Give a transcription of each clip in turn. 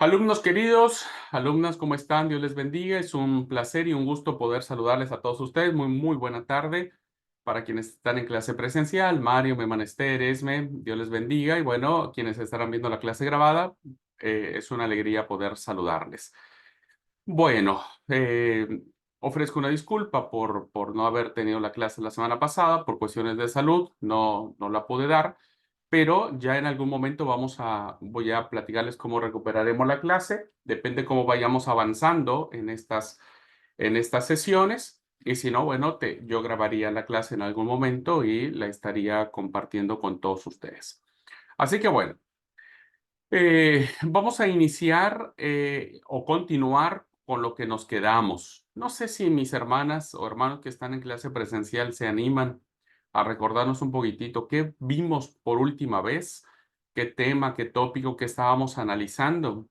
Alumnos queridos, alumnas, ¿cómo están? Dios les bendiga. Es un placer y un gusto poder saludarles a todos ustedes. Muy buena tarde. Para quienes están en clase presencial, Mario, Memanester, Esme, Dios les bendiga. Y bueno, quienes estarán viendo la clase grabada, es una alegría poder saludarles. Bueno, ofrezco una disculpa por no haber tenido la clase la semana pasada, por cuestiones de salud, no la pude dar, pero ya en algún momento voy a platicarles cómo recuperaremos la clase, depende cómo vayamos avanzando en estas sesiones, y si no, bueno, yo grabaría la clase en algún momento y la estaría compartiendo con todos ustedes. Así que bueno. Vamos a iniciar o continuar con lo que nos quedamos. No sé si mis hermanas o hermanos que están en clase presencial se animan a recordarnos un poquitito qué vimos por última vez, qué tema, qué tópico que estábamos analizando.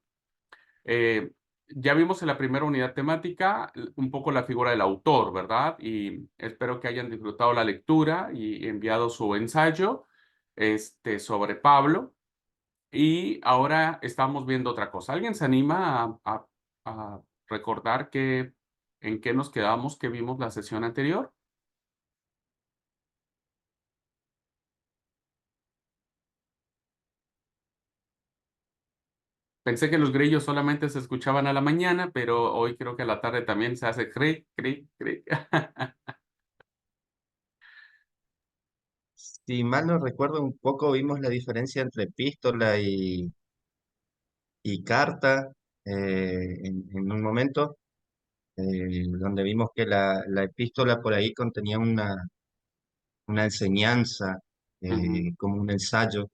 Ya vimos en la primera unidad temática un poco la figura del autor, ¿verdad? Y espero que hayan disfrutado la lectura y enviado su ensayo sobre Pablo. Y ahora estamos viendo otra cosa. ¿Alguien se anima a recordar en qué nos quedamos, que vimos la sesión anterior? Pensé que los grillos solamente se escuchaban a la mañana, pero hoy creo que a la tarde también se hace cric, cric, cric. Si mal no recuerdo, un poco vimos la diferencia entre epístola y carta en un momento, donde vimos que la epístola por ahí contenía una enseñanza, Ujú. como un ensayo,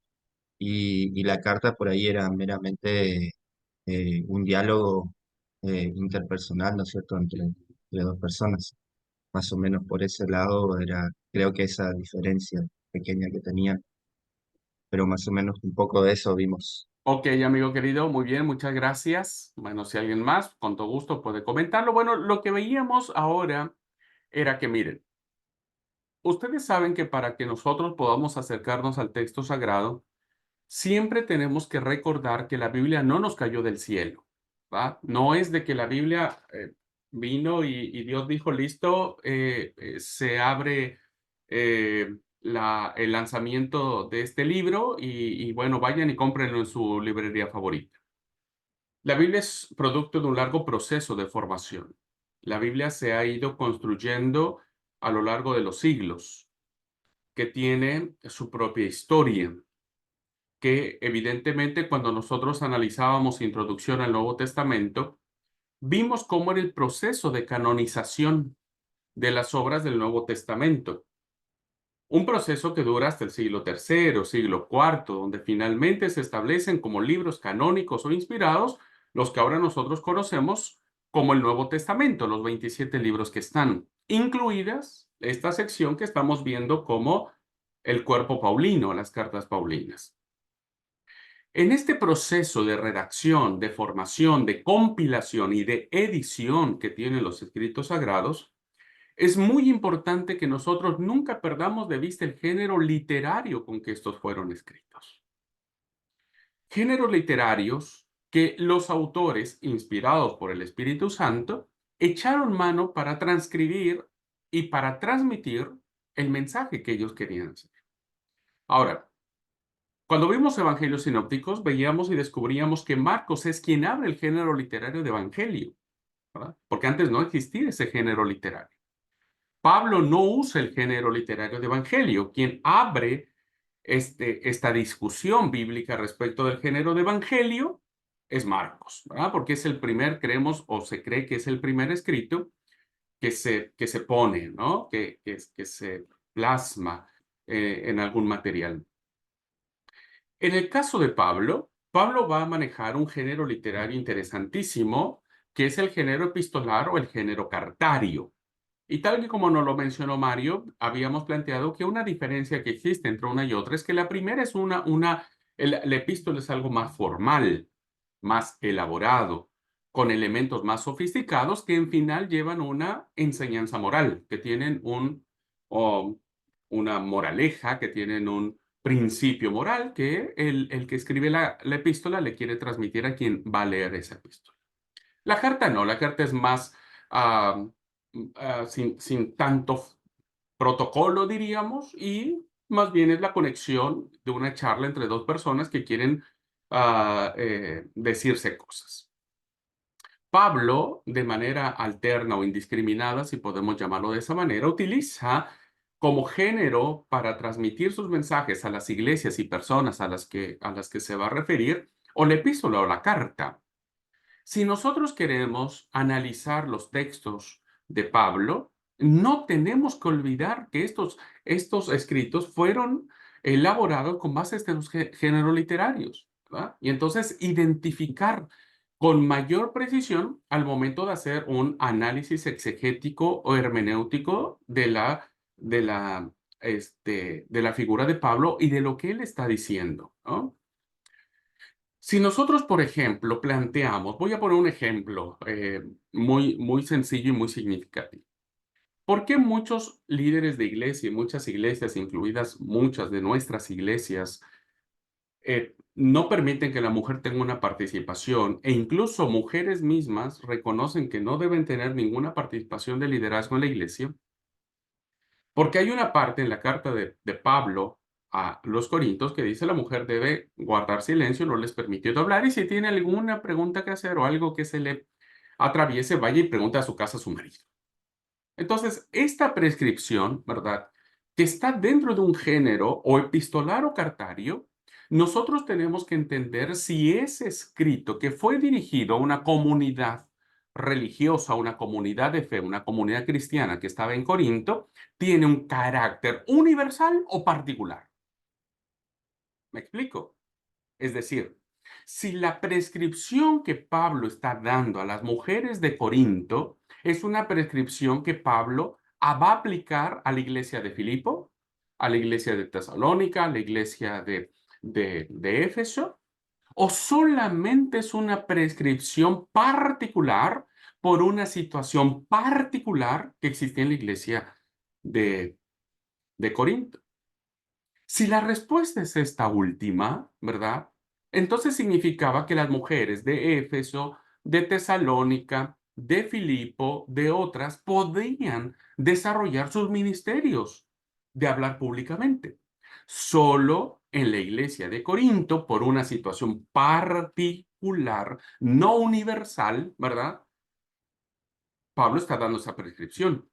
y la carta por ahí era meramente un diálogo interpersonal, ¿no es cierto?, entre dos personas. Más o menos por ese lado era, creo que esa diferencia pequeña que tenía, pero más o menos un poco de eso vimos. Ok, amigo querido, muy bien, muchas gracias. Bueno, si alguien más, con todo gusto puede comentarlo. Bueno, lo que veíamos ahora era que, miren, ustedes saben que para que nosotros podamos acercarnos al texto sagrado, siempre tenemos que recordar que la Biblia no nos cayó del cielo, ¿va? No es de que la Biblia vino y Dios dijo, listo, se abre el lanzamiento de este libro y bueno, vayan y cómprenlo en su librería favorita. La Biblia es producto de un largo proceso de formación. La Biblia se ha ido construyendo a lo largo de los siglos, que tiene su propia historia, que evidentemente cuando nosotros analizábamos Introducción al Nuevo Testamento, vimos cómo era el proceso de canonización de las obras del Nuevo Testamento. Un proceso que dura hasta el siglo tercero, siglo cuarto, donde finalmente se establecen como libros canónicos o inspirados los que ahora nosotros conocemos como el Nuevo Testamento, los 27 libros que están, incluidas esta sección que estamos viendo como el cuerpo paulino, las cartas paulinas. En este proceso de redacción, de formación, de compilación y de edición que tienen los escritos sagrados, es muy importante que nosotros nunca perdamos de vista el género literario con que estos fueron escritos. Géneros literarios que los autores, inspirados por el Espíritu Santo, echaron mano para transcribir y para transmitir el mensaje que ellos querían hacer. Ahora, cuando vimos evangelios sinópticos, veíamos y descubríamos que Marcos es quien abre el género literario de evangelio, ¿verdad? Porque antes no existía ese género literario. Pablo no usa el género literario de evangelio. Quien abre esta discusión bíblica respecto del género de evangelio es Marcos, ¿verdad? Porque es el primer, creemos o se cree que es el primer escrito que se pone, ¿no? Que se plasma en algún material. En el caso de Pablo, Pablo va a manejar un género literario interesantísimo, que es el género epistolar o el género cartario. Y tal y como nos lo mencionó Mario, habíamos planteado que una diferencia que existe entre una y otra es que la primera es el epístola es algo más formal, más elaborado, con elementos más sofisticados que en final llevan una enseñanza moral, que tienen o una moraleja, que tienen principio moral que el que escribe la epístola le quiere transmitir a quien va a leer esa epístola. La carta no, la carta es más sin tanto protocolo, diríamos, y más bien es la conexión de una charla entre dos personas que quieren decirse cosas. Pablo, de manera alterna o indiscriminada, si podemos llamarlo de esa manera, utiliza como género para transmitir sus mensajes a las iglesias y personas a las que se va a referir, o la epístola o la carta. Si nosotros queremos analizar los textos de Pablo, no tenemos que olvidar que estos escritos fueron elaborados con base en los géneros literarios, ¿verdad? Y entonces identificar con mayor precisión al momento de hacer un análisis exegético o hermenéutico de la figura de Pablo y de lo que él está diciendo, ¿no? Si nosotros, por ejemplo, planteamos, voy a poner un ejemplo muy, muy sencillo y muy significativo. ¿Por qué muchos líderes de iglesia y muchas iglesias, incluidas muchas de nuestras iglesias, no permiten que la mujer tenga una participación e incluso mujeres mismas reconocen que no deben tener ninguna participación de liderazgo en la iglesia? Porque hay una parte en la carta de Pablo a los Corintios que dice la mujer debe guardar silencio, no les permitió hablar, y si tiene alguna pregunta que hacer o algo que se le atraviese, vaya y pregunte a su casa a su marido. Entonces, esta prescripción, ¿verdad? Que está dentro de un género o epistolar o cartario, nosotros tenemos que entender si ese escrito que fue dirigido a una comunidad religiosa, una comunidad de fe, una comunidad cristiana que estaba en Corinto, tiene un carácter universal o particular. ¿Me explico? Es decir, si la prescripción que Pablo está dando a las mujeres de Corinto es una prescripción que Pablo va a aplicar a la iglesia de Filipo, a la iglesia de Tesalónica, a la iglesia de Éfeso, o solamente es una prescripción particular por una situación particular que existía en la iglesia de, de Corinto. Si la respuesta es esta última, ¿verdad? Entonces significaba que las mujeres de Éfeso, de Tesalónica, de Filipo, de otras, podían desarrollar sus ministerios de hablar públicamente. Solo en la iglesia de Corinto, por una situación particular, no universal, ¿verdad? Pablo está dando esa prescripción.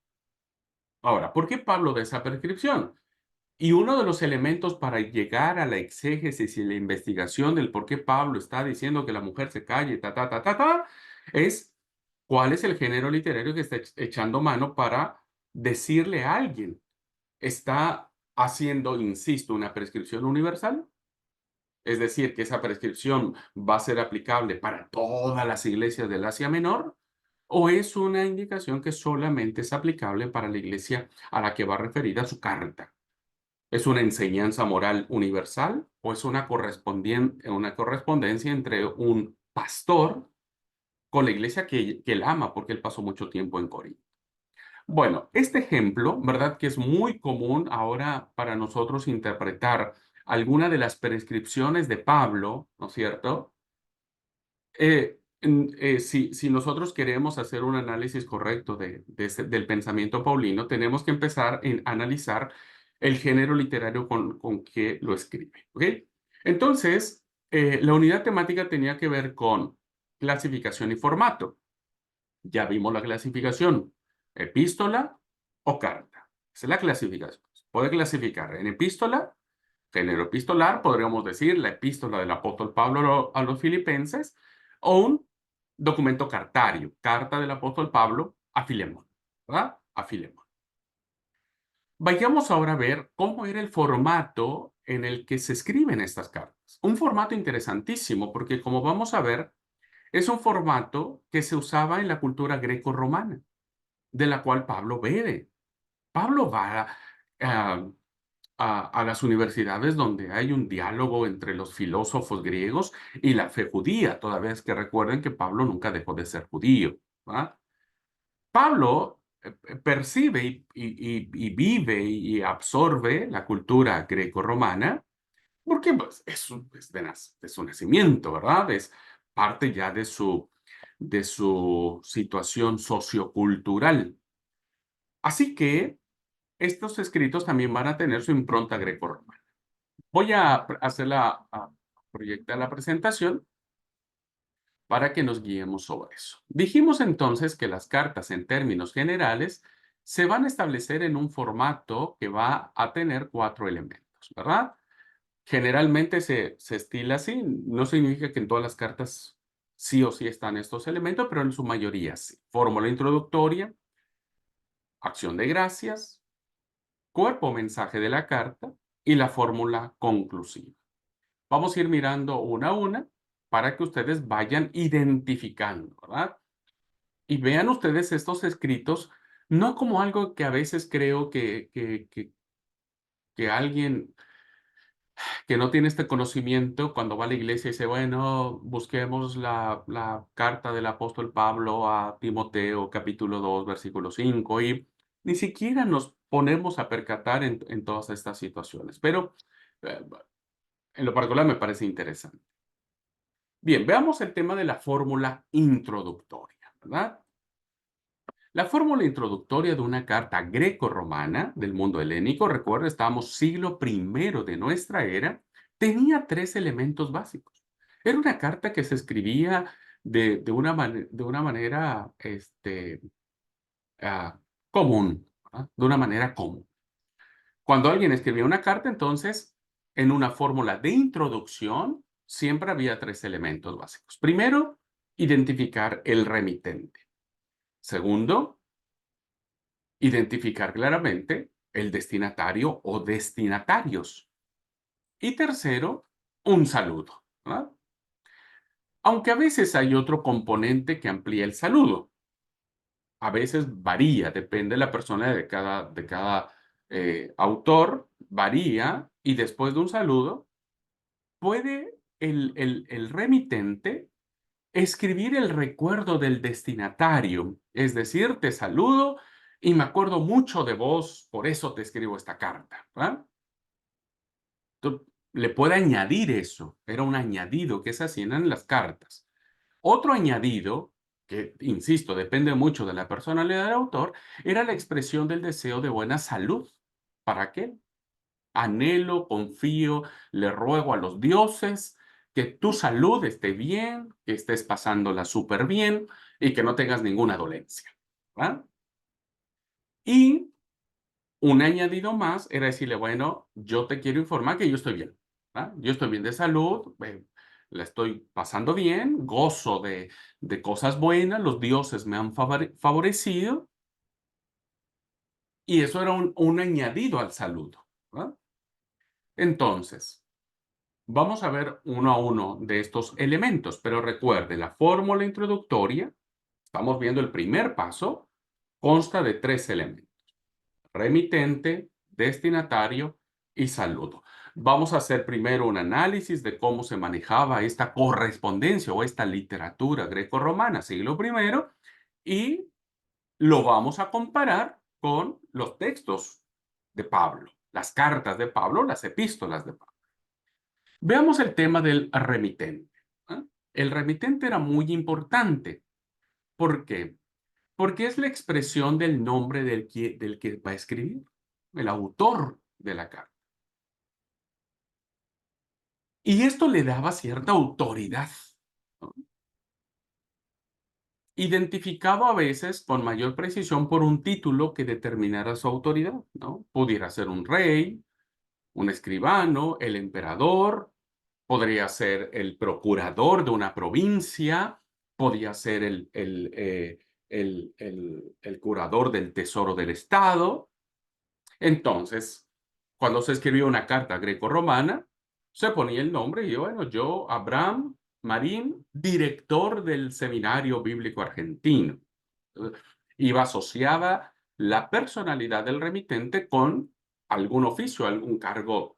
Ahora, ¿por qué Pablo da esa prescripción? Y uno de los elementos para llegar a la exégesis y la investigación del por qué Pablo está diciendo que la mujer se calle, es cuál es el género literario que está echando mano para decirle a alguien. ¿Está haciendo, insisto, una prescripción universal? Es decir, que esa prescripción va a ser aplicable para todas las iglesias del Asia Menor, o es una indicación que solamente es aplicable para la iglesia a la que va referida su carta. ¿Es una enseñanza moral universal o es una correspondencia entre un pastor con la iglesia que él ama porque él pasó mucho tiempo en Corinto? Bueno, este ejemplo, ¿verdad? Que es muy común ahora para nosotros interpretar alguna de las prescripciones de Pablo, ¿no es cierto? Si nosotros queremos hacer un análisis correcto del pensamiento paulino, tenemos que empezar a analizar el género literario con que lo escribe. ¿Ok? Entonces, la unidad temática tenía que ver con clasificación y formato. Ya vimos la clasificación, epístola o carta. Esa es la clasificación. Se puede clasificar en epístola, género epistolar, podríamos decir la epístola del apóstol Pablo a los filipenses, o un documento cartario, carta del apóstol Pablo a Filemón, ¿verdad? A Filemón. Vayamos ahora a ver cómo era el formato en el que se escriben estas cartas. Un formato interesantísimo porque, como vamos a ver, es un formato que se usaba en la cultura greco-romana, de la cual Pablo bebe. Pablo va a, a las universidades donde hay un diálogo entre los filósofos griegos y la fe judía, toda vez que recuerden que Pablo nunca dejó de ser judío, ¿va? Pablo percibe y vive y absorbe la cultura greco-romana, porque pues, de su nacimiento, ¿verdad? Es parte ya de su situación sociocultural. Así que estos escritos también van a tener su impronta grecorromana. Voy a proyectar la presentación para que nos guiemos sobre eso. Dijimos entonces que las cartas en términos generales se van a establecer en un formato que va a tener 4 elementos, ¿verdad? Generalmente se estila así, no significa que en todas las cartas sí o sí están estos elementos, pero en su mayoría sí. Fórmula introductoria, acción de gracias, cuerpo o mensaje de la carta y la fórmula conclusiva. Vamos a ir mirando una a una para que ustedes vayan identificando, ¿verdad? Y vean ustedes estos escritos no como algo que a veces creo que alguien que no tiene este conocimiento cuando va a la iglesia y dice, bueno, busquemos la carta del apóstol Pablo a Timoteo, capítulo 2 versículo 5 y ni siquiera nos ponemos a percatar en todas estas situaciones. Pero eh, en lo particular me parece interesante. Bien, veamos el tema de la fórmula introductoria, ¿verdad? La fórmula introductoria de una carta greco-romana del mundo helénico, recuerda, estábamos siglo primero de nuestra era, tenía 3 elementos básicos. Era una carta que se escribía de una manera ah, común, ¿verdad? De una manera común. Cuando alguien escribía una carta, entonces, en una fórmula de introducción, siempre había 3 elementos básicos. Primero, identificar el remitente. Segundo, identificar claramente el destinatario o destinatarios. Y tercero, un saludo, ¿verdad? Aunque a veces hay otro componente que amplía el saludo. A veces varía, depende de la persona de cada autor, varía y después de un saludo puede el remitente escribir el recuerdo del destinatario, es decir, te saludo y me acuerdo mucho de vos, por eso te escribo esta carta, ¿verdad? Le puede añadir eso, era un añadido que se hacían en las cartas. Otro añadido, que insisto, depende mucho de la personalidad del autor, era la expresión del deseo de buena salud. ¿Para qué? Anhelo, confío, le ruego a los dioses que tu salud esté bien, que estés pasándola súper bien y que no tengas ninguna dolencia, ¿verdad? Y un añadido más era decirle, bueno, yo te quiero informar que yo estoy bien, ¿verdad? Yo estoy bien de salud, la estoy pasando bien, gozo de cosas buenas, los dioses me han favorecido, y eso era un añadido al saludo, ¿verdad? Entonces, vamos a ver uno a uno de estos elementos, pero recuerde, la fórmula introductoria, estamos viendo el primer paso, consta de 3 elementos: remitente, destinatario y saludo. Vamos a hacer primero un análisis de cómo se manejaba esta correspondencia o esta literatura grecorromana, siglo primero, y lo vamos a comparar con los textos de Pablo, las cartas de Pablo, las epístolas de Pablo. Veamos el tema del remitente. ¿Ah? El remitente era muy importante. ¿Por qué? Porque es la expresión del nombre del que va a escribir, el autor de la carta. Y esto le daba cierta autoridad, ¿no? Identificado a veces con mayor precisión por un título que determinara su autoridad, ¿no? Pudiera ser un rey, un escribano, el emperador, podría ser el procurador de una provincia, podía ser el curador del tesoro del Estado. Entonces, cuando se escribió una carta greco-romana, se ponía el nombre y bueno, yo, Abraham Marín, director del Seminario Bíblico Argentino. Eh, Iba asociada la personalidad del remitente con algún oficio, algún cargo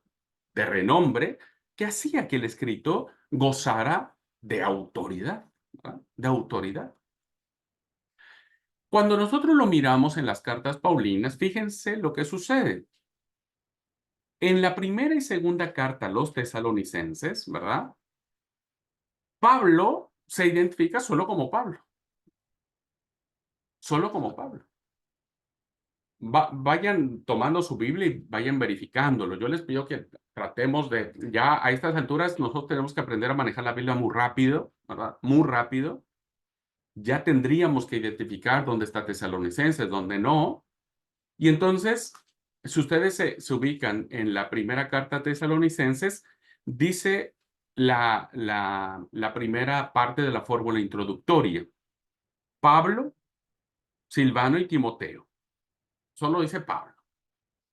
de renombre que hacía que el escritor gozara de autoridad, ¿verdad? De autoridad. Cuando nosotros lo miramos en las cartas paulinas, fíjense lo que sucede. En la primera y segunda carta a los tesalonicenses, ¿verdad? Pablo se identifica solo como Pablo, solo como Pablo. Vayan tomando su Biblia y vayan verificándolo. Yo les pido que tratemos de, ya a estas alturas, nosotros tenemos que aprender a manejar la Biblia muy rápido, ¿verdad? Muy rápido. Ya tendríamos que identificar dónde está Tesalonicenses, dónde no. Y entonces, si ustedes se ubican en la primera carta a Tesalonicenses, dice la primera parte de la fórmula introductoria. Pablo, Silvano y Timoteo. Solo dice Pablo.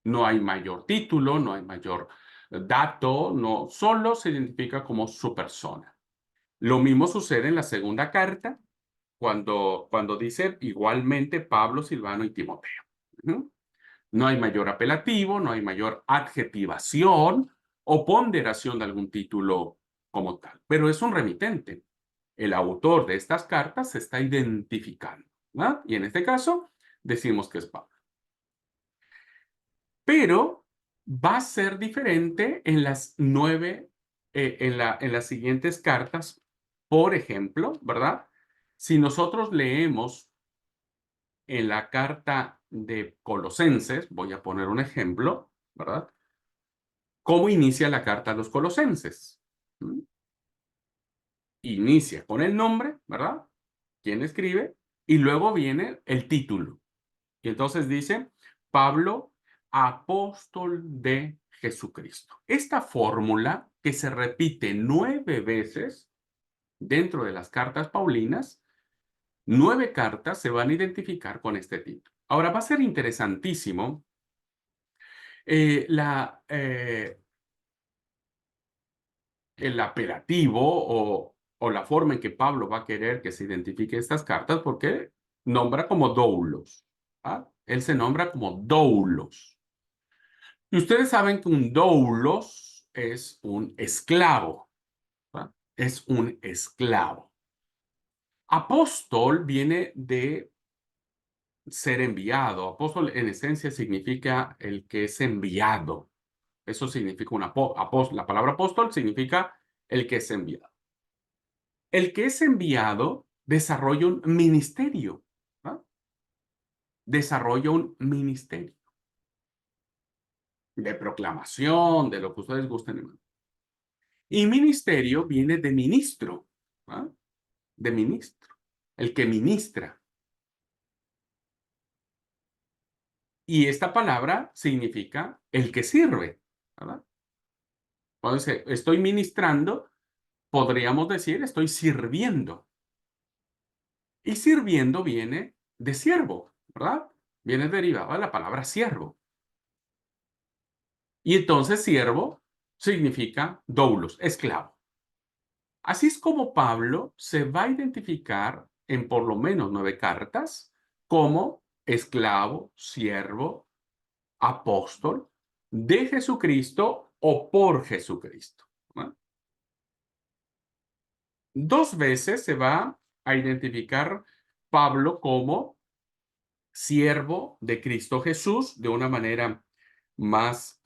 No hay mayor título, no hay mayor dato, no, solo se identifica como su persona. Lo mismo sucede en la segunda carta, cuando dice igualmente Pablo, Silvano y Timoteo. ¿Uh? No hay mayor apelativo, no hay mayor adjetivación o ponderación de algún título como tal, pero es un remitente. El autor de estas cartas se está identificando, ¿no? Y en este caso decimos que es Pablo. Pero va a ser diferente en las en las siguientes cartas. Por ejemplo, ¿verdad? Si nosotros leemos en la carta de Colosenses, voy a poner un ejemplo, ¿verdad? ¿Cómo inicia la carta a los Colosenses? ¿Mm? Inicia con el nombre, ¿verdad? ¿Quién escribe? Y luego viene el título. Y entonces dice, Pablo, apóstol de Jesucristo. Esta fórmula que se repite 9 veces dentro de las cartas paulinas, 9 cartas se van a identificar con este título. Ahora va a ser interesantísimo eh, la, eh, el apelativo o la forma en que Pablo va a querer que se identifique estas cartas porque nombra como doulos. ¿Ah? Él se nombra como doulos. Y ustedes saben que un doulos es un esclavo, ¿verdad? Es un esclavo. Apóstol viene de ser enviado. Apóstol en esencia significa el que es enviado. Eso significa un apóstol. La palabra apóstol significa el que es enviado. El que es enviado desarrolla un ministerio, ¿verdad? Desarrolla un ministerio de proclamación, de lo que ustedes gusten. Y ministerio viene de ministro, ¿ah? De ministro, el que ministra. Y esta palabra significa el que sirve, ¿verdad? Cuando dice estoy ministrando, podríamos decir estoy sirviendo. Y sirviendo viene de siervo, ¿verdad? Viene derivado de la palabra siervo. Y entonces siervo significa doulos, esclavo. Así es como Pablo se va a identificar en por lo menos 9 cartas como esclavo, siervo, apóstol de Jesucristo o por Jesucristo, ¿no? 2 veces se va a identificar Pablo como siervo de Cristo Jesús de una manera más,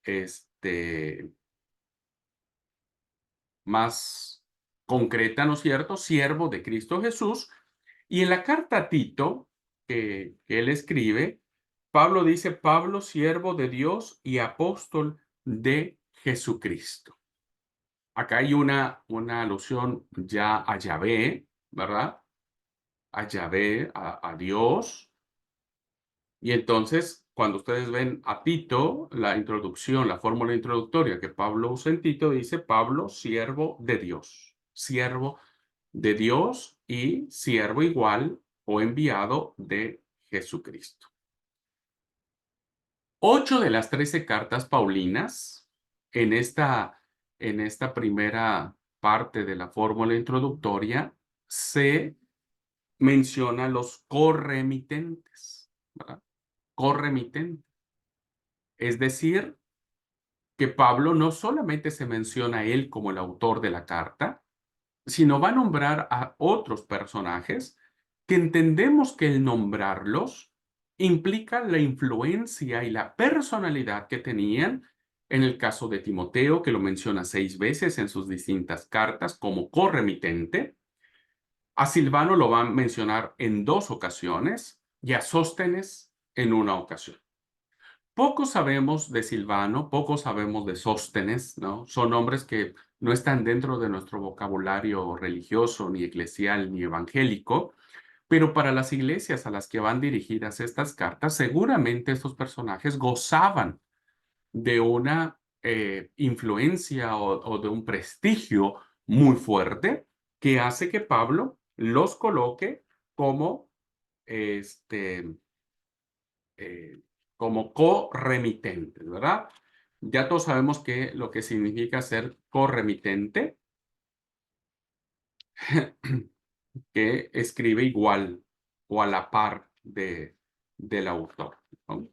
este, más concreta, ¿no es cierto? Siervo de Cristo Jesús. Y en la carta a Tito, que él escribe, Pablo dice, Pablo, siervo de Dios y apóstol de Jesucristo. Acá hay una alusión ya a Yahvé, ¿verdad? A Yahvé, a Dios. Y entonces, cuando ustedes ven a Tito, la introducción, la fórmula introductoria que Pablo usa en Tito, dice Pablo, siervo de Dios. Siervo de Dios y siervo igual o enviado de Jesucristo. 8 de las 13 cartas paulinas en esta primera parte de la fórmula introductoria se menciona los corremitentes, ¿verdad? Corremitentes. Es decir, que Pablo no solamente se menciona a él como el autor de la carta, sino va a nombrar a otros personajes que entendemos que el nombrarlos implica la influencia y la personalidad que tenían en el caso de Timoteo, que lo menciona 6 veces en sus distintas cartas como corremitente. A Silvano lo va a mencionar en 2 ocasiones y a Sóstenes en una ocasión. Poco sabemos de Silvano, poco sabemos de Sóstenes, ¿no? Son nombres que no están dentro de nuestro vocabulario religioso, ni eclesial, ni evangélico, pero para las iglesias a las que van dirigidas estas cartas, seguramente estos personajes gozaban de una influencia o de un prestigio muy fuerte que hace que Pablo los coloque como, este, eh, como corremitentes, ¿verdad? Ya todos sabemos lo que significa ser corremitente, que escribe igual o a la par del autor, ¿no?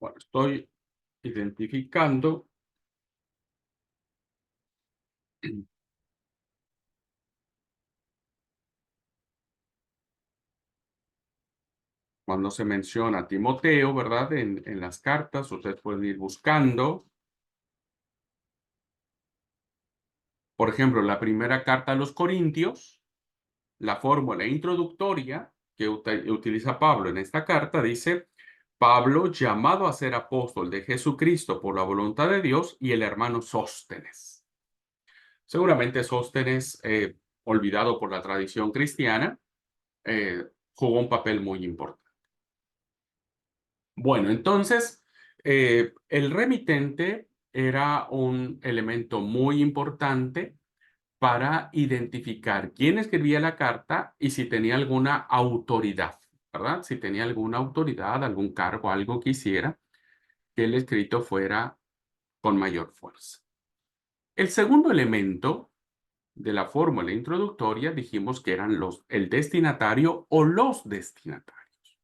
Bueno, estoy identificando cuando se menciona a Timoteo, ¿verdad? En las cartas, usted puede ir buscando. Por ejemplo, la primera carta a los Corintios, la fórmula introductoria que utiliza Pablo en esta carta dice, Pablo, llamado a ser apóstol de Jesucristo por la voluntad de Dios, y el hermano Sóstenes. Seguramente Sóstenes, olvidado por la tradición cristiana, jugó un papel muy importante. Bueno, entonces, el remitente era un elemento muy importante para identificar quién escribía la carta y si tenía alguna autoridad, ¿verdad? Si tenía alguna autoridad, algún cargo, algo que hiciera que el escrito fuera con mayor fuerza. El segundo elemento de la fórmula introductoria dijimos que eran el destinatario o los destinatarios.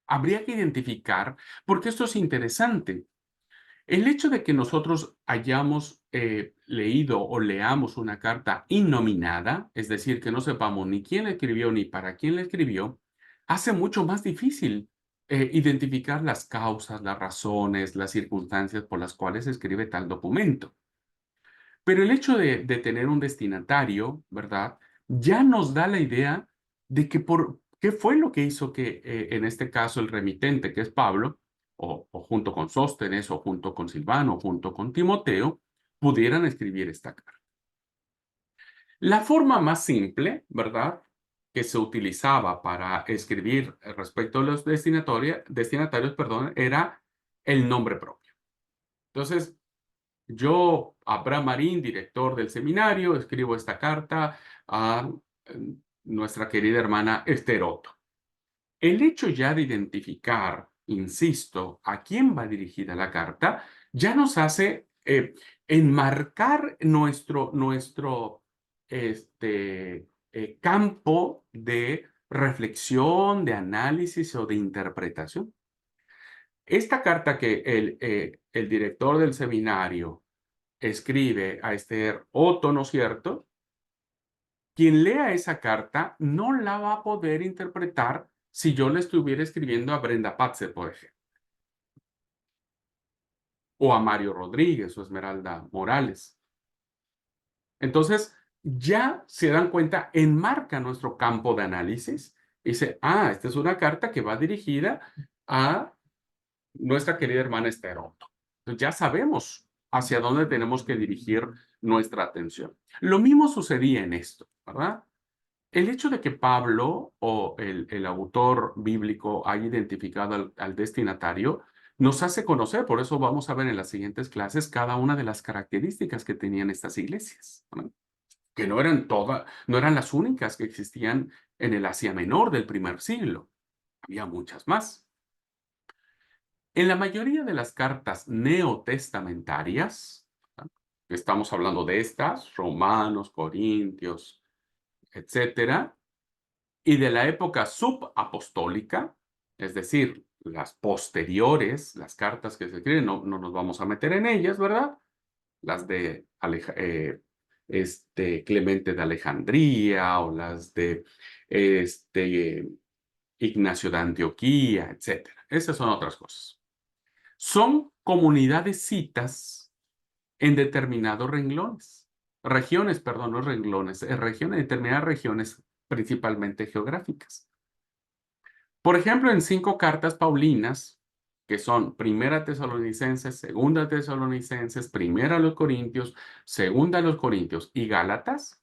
Habría que identificar, porque esto es interesante. El hecho de que nosotros hayamos leído o leamos una carta innominada, es decir, que no sepamos ni quién la escribió ni para quién la escribió, hace mucho más difícil identificar las causas, las razones, las circunstancias por las cuales se escribe tal documento. Pero el hecho de tener un destinatario, ¿verdad? Ya nos da la idea de qué fue lo que hizo que, en este caso, el remitente, que es Pablo, o junto con Sóstenes, o junto con Silvano, o junto con Timoteo, pudieran escribir esta carta. La forma más simple, ¿verdad? Que se utilizaba para escribir respecto a los destinatarios, perdón, era el nombre propio. Entonces, yo, Abraham Marín, director del seminario, escribo esta carta a nuestra querida hermana Esther Otto. El hecho ya de identificar, insisto, a quién va dirigida la carta, ya nos hace enmarcar nuestro campo de reflexión, de análisis o de interpretación. Esta carta que el director del seminario escribe a Esther Otto, ¿no es cierto? Quien lea esa carta no la va a poder interpretar si yo le estuviera escribiendo a Brenda Patzer, por ejemplo, o a Mario Rodríguez o Esmeralda Morales. Entonces, ya se dan cuenta, enmarca nuestro campo de análisis y dice, esta es una carta que va dirigida a nuestra querida hermana Esther Otto. Entonces, ya sabemos hacia dónde tenemos que dirigir nuestra atención. Lo mismo sucedía en esto, ¿verdad? El hecho de que Pablo o el autor bíblico haya identificado al destinatario nos hace conocer, por eso vamos a ver en las siguientes clases cada una de las características que tenían estas iglesias, ¿no? Que no eran las únicas que existían en el Asia Menor del primer siglo. Había muchas más. En la mayoría de las cartas neotestamentarias, ¿no? Estamos hablando de estas, Romanos, Corintios, etcétera, y de la época subapostólica, es decir, las posteriores, las cartas que se escriben, no nos vamos a meter en ellas, ¿verdad? Las de Clemente de Alejandría o las de este, Ignacio de Antioquía, etcétera. Esas son otras cosas. Son comunidades citas en determinados regiones, perdón, no renglones, regiones, determinadas regiones principalmente geográficas. Por ejemplo, en 5 cartas paulinas, que son Primera Tesalonicenses, Segunda Tesalonicenses, Primera a los Corintios, Segunda a los Corintios y Gálatas,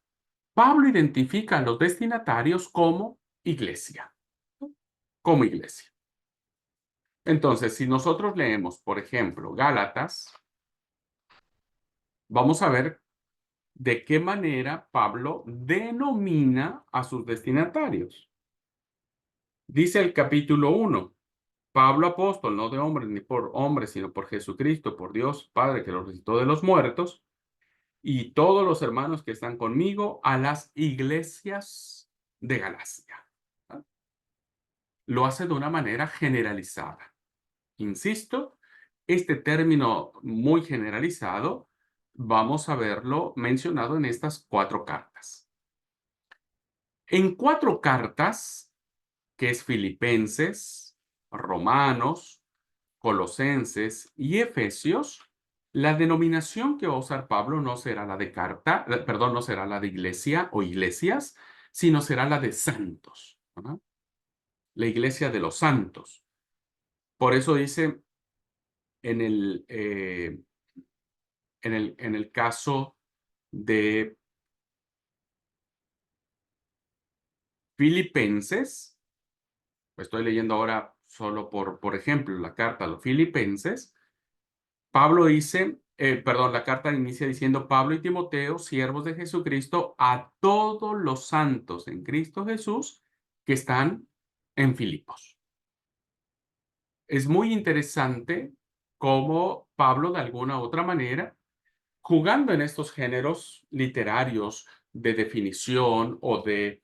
Pablo identifica a los destinatarios como iglesia, como iglesia. Entonces, si nosotros leemos, por ejemplo, Gálatas, vamos a ver de qué manera Pablo denomina a sus destinatarios. Dice el capítulo 1, Pablo apóstol, no de hombres ni por hombres, sino por Jesucristo, por Dios Padre que lo resucitó de los muertos, y todos los hermanos que están conmigo a las iglesias de Galacia. ¿Ah? Lo hace de una manera generalizada. Insisto, este término muy generalizado vamos a verlo mencionado en estas 4 cartas. En 4 cartas, que es Filipenses, Romanos, Colosenses y Efesios, la denominación que va a usar Pablo no será la de carta, perdón, no será la de iglesia o iglesias, sino será la de santos, ¿verdad? La iglesia de los santos. Por eso dice en el caso de Filipenses, estoy leyendo ahora solo por ejemplo la carta a los Filipenses. Pablo dice, perdón, la carta inicia diciendo Pablo y Timoteo, siervos de Jesucristo, a todos los santos en Cristo Jesús que están en Filipos. Es muy interesante cómo Pablo, de alguna u otra manera, jugando en estos géneros literarios de definición o de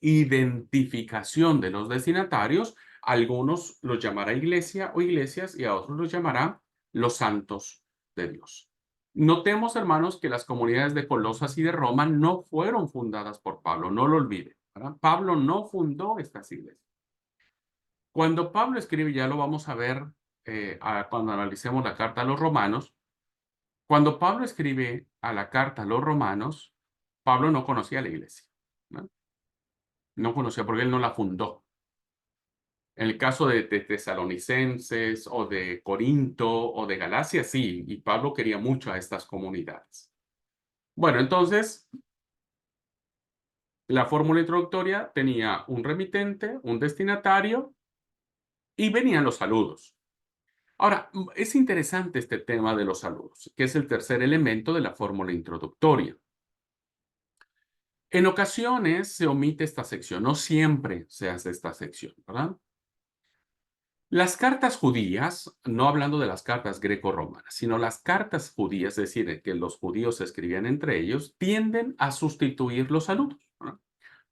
identificación de los destinatarios, algunos los llamará iglesia o iglesias y a otros los llamará los santos de Dios. Notemos, hermanos, que las comunidades de Colosas y de Roma no fueron fundadas por Pablo, no lo olviden, ¿verdad? Pablo no fundó estas iglesias. Cuando Pablo escribe, ya lo vamos a ver cuando analicemos la carta a los romanos, cuando Pablo escribe a la carta a los romanos, Pablo no conocía la iglesia, ¿no? No conocía porque él no la fundó. En el caso de Tesalonicenses o de Corinto o de Galacia, sí, y Pablo quería mucho a estas comunidades. Bueno, entonces, la fórmula introductoria tenía un remitente, un destinatario y venían los saludos. Ahora, es interesante este tema de los saludos, que es el tercer elemento de la fórmula introductoria. En ocasiones se omite esta sección, no siempre se hace esta sección, ¿verdad? Las cartas judías, no hablando de las cartas greco-romanas, sino las cartas judías, es decir, que los judíos escribían entre ellos, tienden a sustituir los saludos, ¿verdad?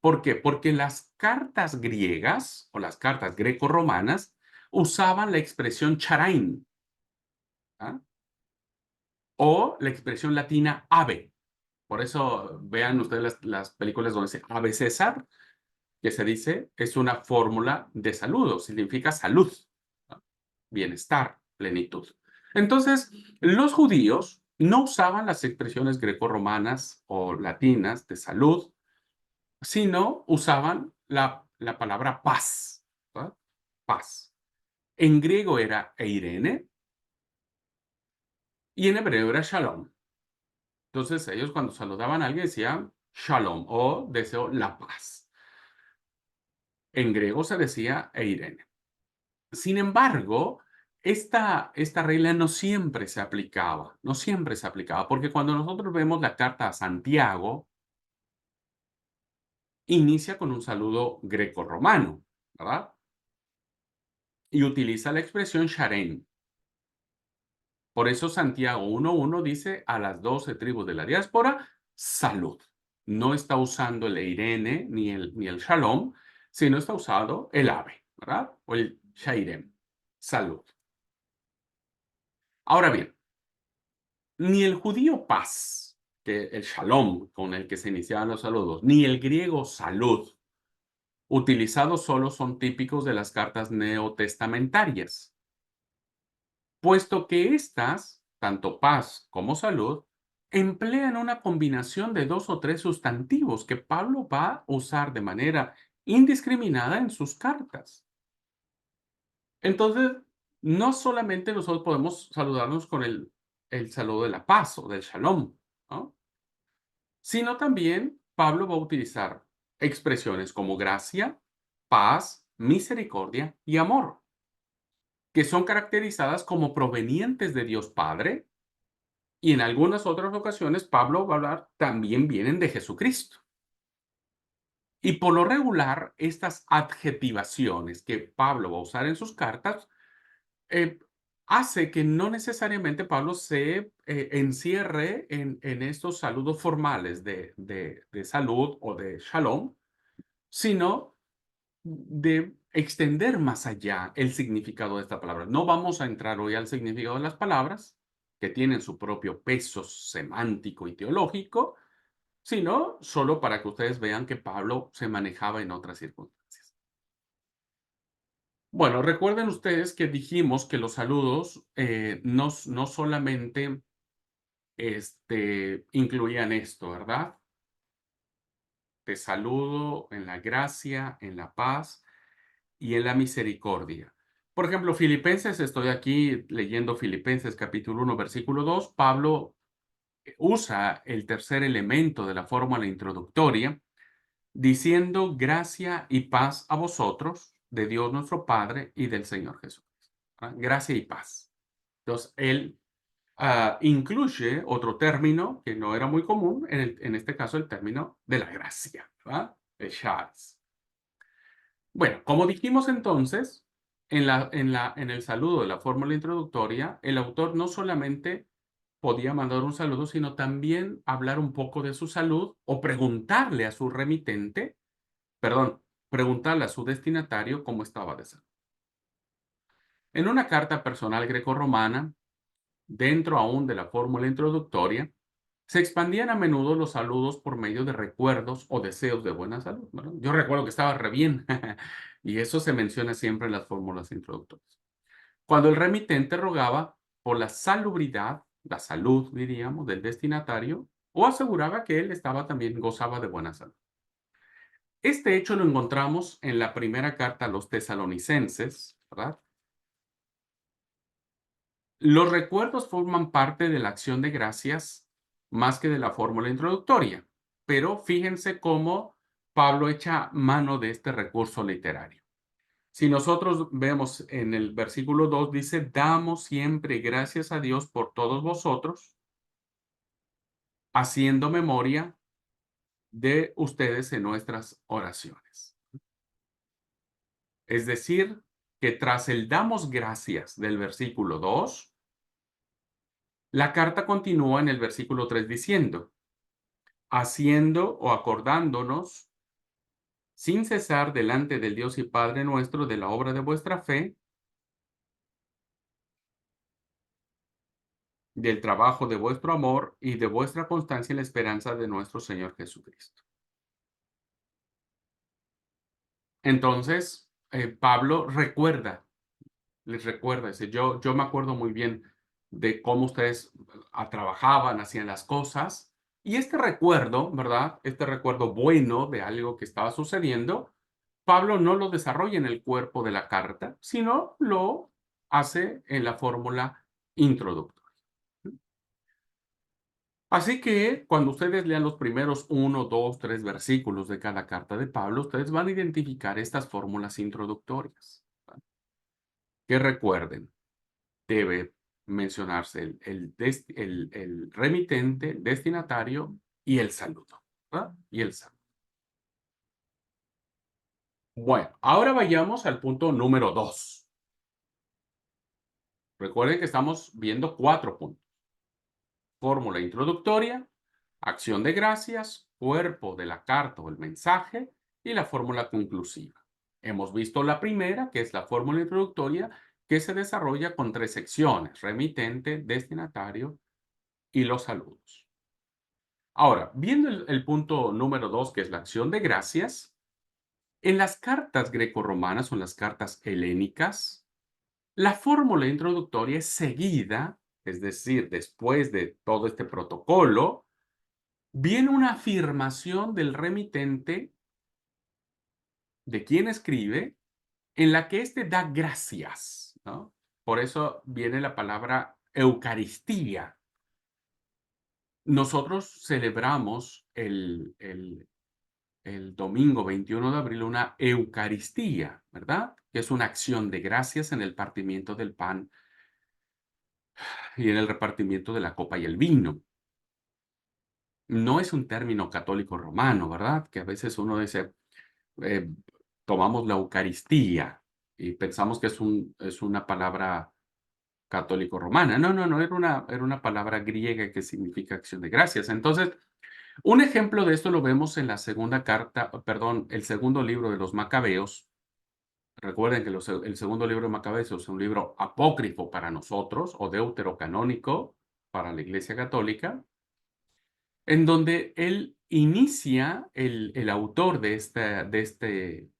¿Por qué? Porque las cartas griegas o las cartas greco-romanas usaban la expresión charain, ¿ah? O la expresión latina ave. Por eso vean ustedes las películas donde dice Ave César, que se dice es una fórmula de saludo, significa salud, ¿no? Bienestar, plenitud. Entonces, los judíos no usaban las expresiones grecorromanas o latinas de salud, sino usaban la palabra paz, ¿verdad? Paz. En griego era eirene y en hebreo era shalom. Entonces, ellos cuando saludaban a alguien decían shalom o deseo la paz. En griego se decía eirene. Sin embargo, esta regla no siempre se aplicaba, no siempre se aplicaba, porque cuando nosotros vemos la carta a Santiago, inicia con un saludo grecorromano, ¿verdad? Y utiliza la expresión sharén. Por eso Santiago 1:1 dice a las 12 tribus de la diáspora, salud. No está usando el eirene ni el shalom, sino está usando el ave, ¿verdad? O el shairem, salud. Ahora bien, ni el judío paz, que el shalom con el que se iniciaban los saludos, ni el griego salud, utilizados solo son típicos de las cartas neotestamentarias, puesto que estas, tanto paz como salud, emplean una combinación de dos o tres sustantivos que Pablo va a usar de manera indiscriminada en sus cartas. Entonces, no solamente nosotros podemos saludarnos con el saludo de la paz o del shalom, ¿no? Sino también Pablo va a utilizar expresiones como gracia, paz, misericordia y amor, que son caracterizadas como provenientes de Dios Padre, y en algunas otras ocasiones Pablo va a hablar también vienen de Jesucristo. Y por lo regular, estas adjetivaciones que Pablo va a usar en sus cartas eh, hace que no necesariamente Pablo se encierre en estos saludos formales de salud o de shalom, sino de extender más allá el significado de esta palabra. No vamos a entrar hoy al significado de las palabras, que tienen su propio peso semántico y teológico, sino solo para que ustedes vean que Pablo se manejaba en otras circunstancias. Bueno, recuerden ustedes que dijimos que los saludos no solamente incluían esto, ¿verdad? Te saludo en la gracia, en la paz y en la misericordia. Por ejemplo, Filipenses, estoy aquí leyendo Filipenses capítulo 1, versículo 2. Pablo usa el tercer elemento de la fórmula introductoria, diciendo gracia y paz a vosotros, de Dios nuestro Padre y del Señor Jesús. ¿Ah? Gracia y paz. Entonces, él incluye otro término que no era muy común, en este caso el término de la gracia, ¿verdad? El charis. Bueno, como dijimos entonces, en el saludo de la fórmula introductoria, el autor no solamente podía mandar un saludo, sino también hablar un poco de su salud o preguntarle a su remitente, perdón, preguntarle a su destinatario cómo estaba de salud. En una carta personal grecorromana, dentro aún de la fórmula introductoria, se expandían a menudo los saludos por medio de recuerdos o deseos de buena salud, ¿verdad? Yo recuerdo que estaba re bien y eso se menciona siempre en las fórmulas introductorias. Cuando el remitente rogaba por la salubridad, la salud, diríamos, del destinatario, o aseguraba que él también gozaba de buena salud. Este hecho lo encontramos en la primera carta a los tesalonicenses, ¿verdad? Los recuerdos forman parte de la acción de gracias más que de la fórmula introductoria, pero fíjense cómo Pablo echa mano de este recurso literario. Si nosotros vemos en el versículo 2, dice, damos siempre gracias a Dios por todos vosotros, haciendo memoria de ustedes en nuestras oraciones. Es decir, que tras el damos gracias del versículo 2, la carta continúa en el versículo 3 diciendo, haciendo o acordándonos sin cesar delante del Dios y Padre nuestro de la obra de vuestra fe, del trabajo de vuestro amor y de vuestra constancia en la esperanza de nuestro Señor Jesucristo. Entonces, Pablo les recuerda, dice, yo me acuerdo muy bien de cómo ustedes trabajaban, hacían las cosas, y este recuerdo, ¿verdad? Este recuerdo bueno de algo que estaba sucediendo, Pablo no lo desarrolla en el cuerpo de la carta, sino lo hace en la fórmula introductoria. Así que cuando ustedes lean los primeros 1, 2, 3 versículos de cada carta de Pablo, ustedes van a identificar estas fórmulas introductorias. Que recuerden, debe mencionarse el remitente, el destinatario y el saludo, ¿verdad? Y el saludo. Bueno, ahora vayamos al punto número 2. Recuerden que estamos viendo 4 puntos. Fórmula introductoria, acción de gracias, cuerpo de la carta o el mensaje y la fórmula conclusiva. Hemos visto la primera, que es la fórmula introductoria, que se desarrolla con 3 secciones, remitente, destinatario y los saludos. Ahora, viendo el punto número 2, que es la acción de gracias, en las cartas grecorromanas o en las cartas helénicas, la fórmula introductoria es seguida, es decir, después de todo este protocolo, viene una afirmación del remitente, de quien escribe, en la que éste da gracias, ¿no? Por eso viene la palabra Eucaristía. Nosotros celebramos el domingo 21 de abril una Eucaristía, ¿verdad? Que es una acción de gracias en el partimiento del pan y en el repartimiento de la copa y el vino. No es un término católico romano, ¿verdad? Que a veces uno dice, eh, tomamos la Eucaristía y pensamos que es una palabra católico romana. No, no, no, era una palabra griega que significa acción de gracias. Entonces, un ejemplo de esto lo vemos en la segunda carta, perdón, el segundo libro de los Macabeos. Recuerden que el segundo libro de Macabeos es un libro apócrifo para nosotros o deuterocanónico para la Iglesia Católica, en donde él inicia, el autor de este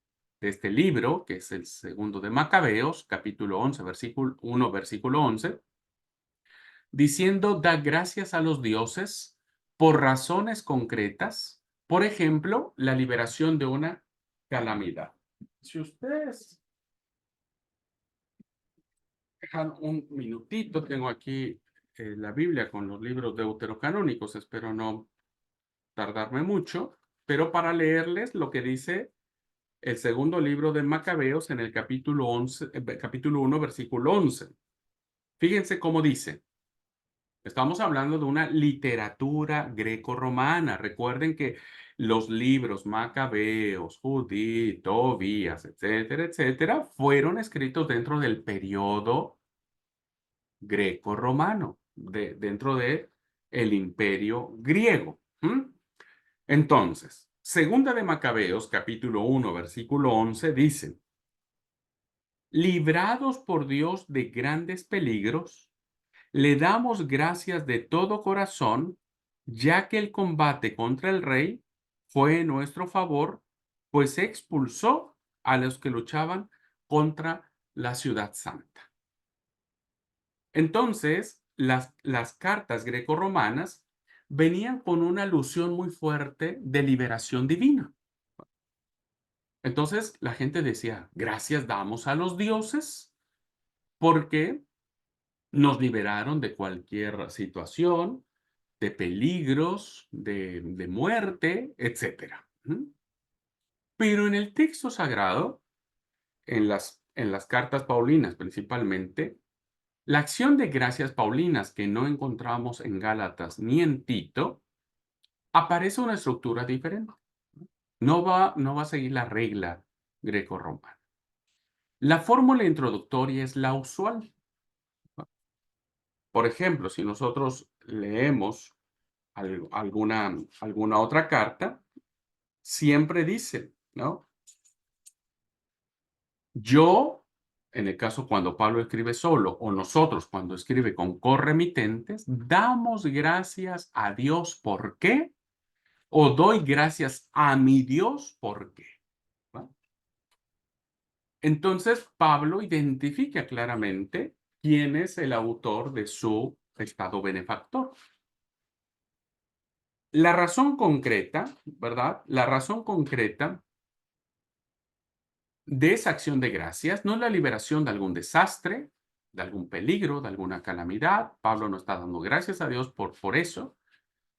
libro, que es el segundo de Macabeos, capítulo 11, versículo 1, versículo 11, diciendo, da gracias a los dioses por razones concretas, por ejemplo, la liberación de una calamidad. Si ustedes dejan un minutito, tengo aquí la Biblia con los libros deuterocanónicos, espero no tardarme mucho, pero para leerles lo que dice el segundo libro de Macabeos en el capítulo 11, capítulo 1, versículo 11. Fíjense cómo dice. Estamos hablando de una literatura greco-romana. Recuerden que los libros Macabeos, Judith, Tobías, etcétera, etcétera, fueron escritos dentro del periodo greco-romano, dentro de el imperio griego. Entonces, segunda de Macabeos, capítulo 1, versículo 11, dice, librados por Dios de grandes peligros, le damos gracias de todo corazón, ya que el combate contra el rey fue en nuestro favor, pues expulsó a los que luchaban contra la ciudad santa. Entonces, las cartas grecorromanas venían con una alusión muy fuerte de liberación divina. Entonces, la gente decía, gracias damos a los dioses porque nos liberaron de cualquier situación, de peligros, de muerte, etcétera. Pero en el texto sagrado, en las cartas paulinas principalmente, la acción de gracias paulinas que no encontramos en Gálatas ni en Tito, aparece una estructura diferente. No va a seguir la regla greco-romana. La fórmula introductoria es la usual. Por ejemplo, si nosotros leemos alguna otra carta, siempre dice, ¿no? Yo, en el caso cuando Pablo escribe solo, o nosotros cuando escribe con corremitentes, damos gracias a Dios. ¿Por qué? O doy gracias a mi Dios. ¿Por qué? ¿Va? Entonces, Pablo identifica claramente quién es el autor de su estado benefactor. La razón concreta, ¿verdad? La razón concreta de esa acción de gracias no es la liberación de algún desastre, de algún peligro, de alguna calamidad. Pablo no está dando gracias a Dios por eso,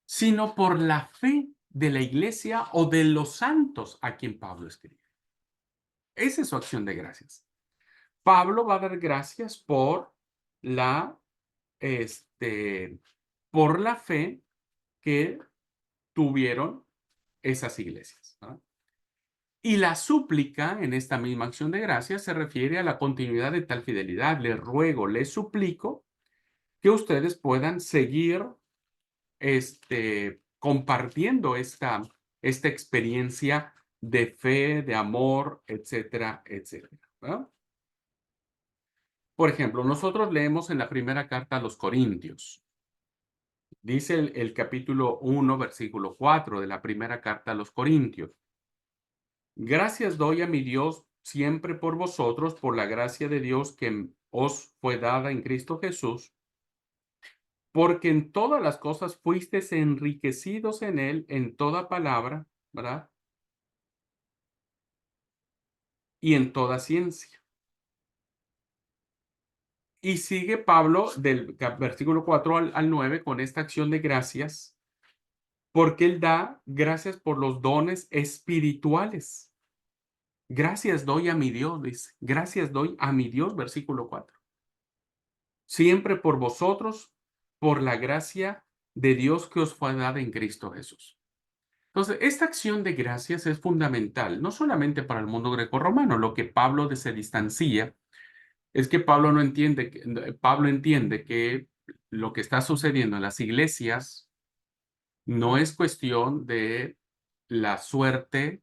sino por la fe de la iglesia o de los santos a quien Pablo escribe. Esa es su acción de gracias. Pablo va a dar gracias la, este, por la fe que tuvieron esas iglesias, ¿verdad? Y la súplica en esta misma acción de gracias se refiere a la continuidad de tal fidelidad. Les ruego, les suplico que ustedes puedan seguir compartiendo esta experiencia de fe, de amor, etcétera, etcétera, ¿verdad? Por ejemplo, nosotros leemos en la primera carta a los Corintios. Dice el capítulo 1, versículo 4 de la primera carta a los Corintios. Gracias doy a mi Dios siempre por vosotros, por la gracia de Dios que os fue dada en Cristo Jesús, porque en todas las cosas fuisteis enriquecidos en él, en toda palabra, ¿verdad? Y en toda ciencia. Y sigue Pablo del versículo 4 al 9 con esta acción de gracias, porque él da gracias por los dones espirituales. Gracias doy a mi Dios, dice. Gracias doy a mi Dios, versículo 4. Siempre por vosotros, por la gracia de Dios que os fue dada en Cristo Jesús. Entonces, esta acción de gracias es fundamental, no solamente para el mundo grecorromano. Lo que Pablo se distancia es que Pablo no entiende, Pablo entiende que lo que está sucediendo en las iglesias no es cuestión de la suerte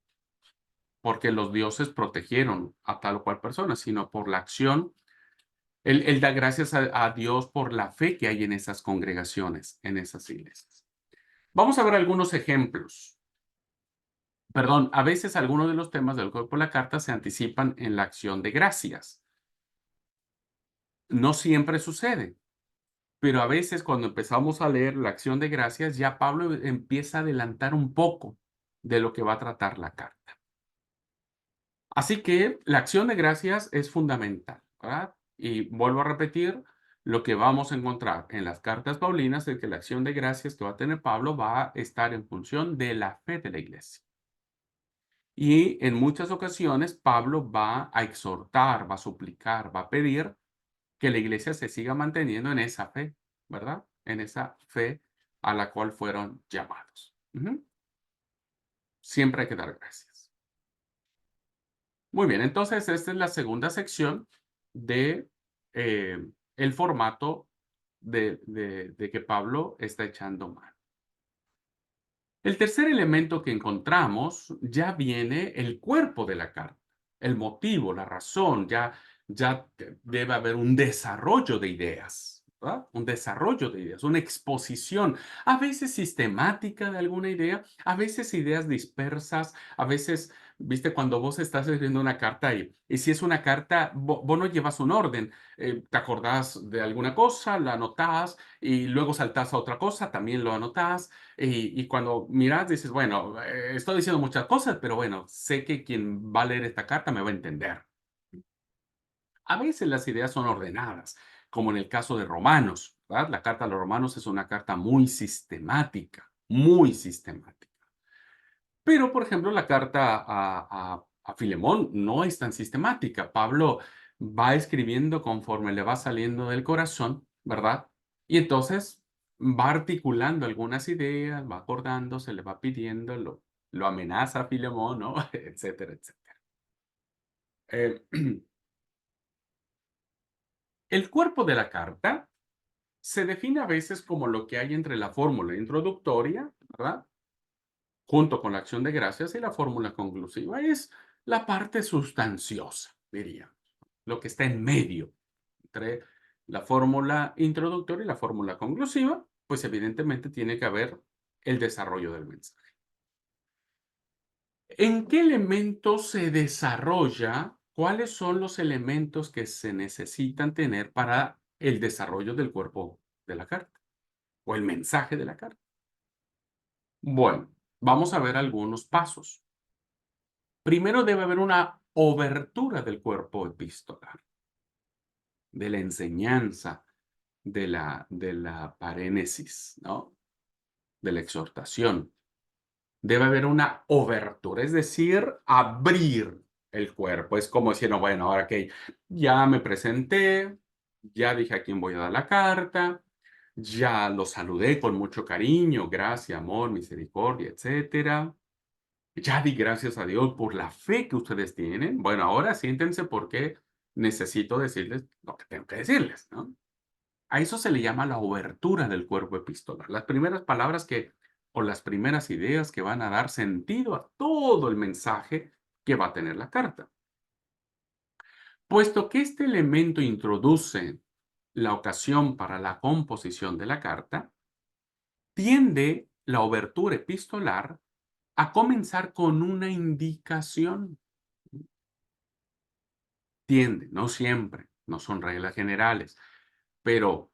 porque los dioses protegieron a tal o cual persona, sino por la acción. Él da gracias a Dios por la fe que hay en esas congregaciones, en esas iglesias. Vamos a ver algunos ejemplos. Perdón, a veces algunos de los temas del cuerpo de la carta se anticipan en la acción de gracias. No siempre sucede, pero a veces cuando empezamos a leer la acción de gracias, ya Pablo empieza a adelantar un poco de lo que va a tratar la carta. Así que la acción de gracias es fundamental, ¿verdad? Y vuelvo a repetir, lo que vamos a encontrar en las cartas paulinas es que la acción de gracias que va a tener Pablo va a estar en función de la fe de la iglesia. Y en muchas ocasiones Pablo va a exhortar, va a suplicar, va a pedir que la iglesia se siga manteniendo en esa fe, ¿verdad? En esa fe a la cual fueron llamados. Ujú. Siempre hay que dar gracias. Muy bien, entonces esta es la segunda sección de el formato de que Pablo está echando mano. El tercer elemento que encontramos ya viene el cuerpo de la carta, el motivo, la razón, ya debe haber un desarrollo de ideas, ¿verdad? Un desarrollo de ideas, una exposición, a veces sistemática de alguna idea, a veces ideas dispersas, a veces, viste, cuando vos estás escribiendo una carta y si es una carta, vos no llevas un orden, te acordás de alguna cosa, la anotás y luego saltás a otra cosa, también lo anotás y cuando miras, dices, bueno, estoy diciendo muchas cosas, pero bueno, sé que quien va a leer esta carta me va a entender. A veces las ideas son ordenadas, como en el caso de Romanos, ¿verdad? La carta a los Romanos es una carta muy sistemática, muy sistemática. Pero, por ejemplo, la carta a Filemón no es tan sistemática. Pablo va escribiendo conforme le va saliendo del corazón, ¿verdad? Y entonces va articulando algunas ideas, va acordándose, le va pidiendo, lo amenaza a Filemón, ¿no? Etcétera, etcétera. Eh, el cuerpo de la carta se define a veces como lo que hay entre la fórmula introductoria, ¿verdad? Junto con la acción de gracias y la fórmula conclusiva. Es la parte sustanciosa, diría, lo que está en medio entre la fórmula introductoria y la fórmula conclusiva, pues evidentemente tiene que haber el desarrollo del mensaje. ¿En qué elementos se desarrolla? ¿Cuáles son los elementos que se necesitan tener para el desarrollo del cuerpo de la carta o el mensaje de la carta? Bueno, vamos a ver algunos pasos. Primero debe haber una obertura del cuerpo epistolar, de la enseñanza, de la parénesis, ¿no? De la exhortación. Debe haber una obertura, es decir, abrir el cuerpo. Es como decir, no, bueno, ahora que ya me presenté, ya dije a quién voy a dar la carta, ya lo saludé con mucho cariño, gracia, amor, misericordia, etcétera. Ya di gracias a Dios por la fe que ustedes tienen. Bueno, ahora siéntense porque necesito decirles lo que tengo que decirles, ¿no? A eso se le llama la obertura del cuerpo epistolar. Las primeras palabras o las primeras ideas que van a dar sentido a todo el mensaje que va a tener la carta. Puesto que este elemento introduce la ocasión para la composición de la carta, Tiende la obertura epistolar a comenzar con una indicación. Tiende, no siempre, no son reglas generales, pero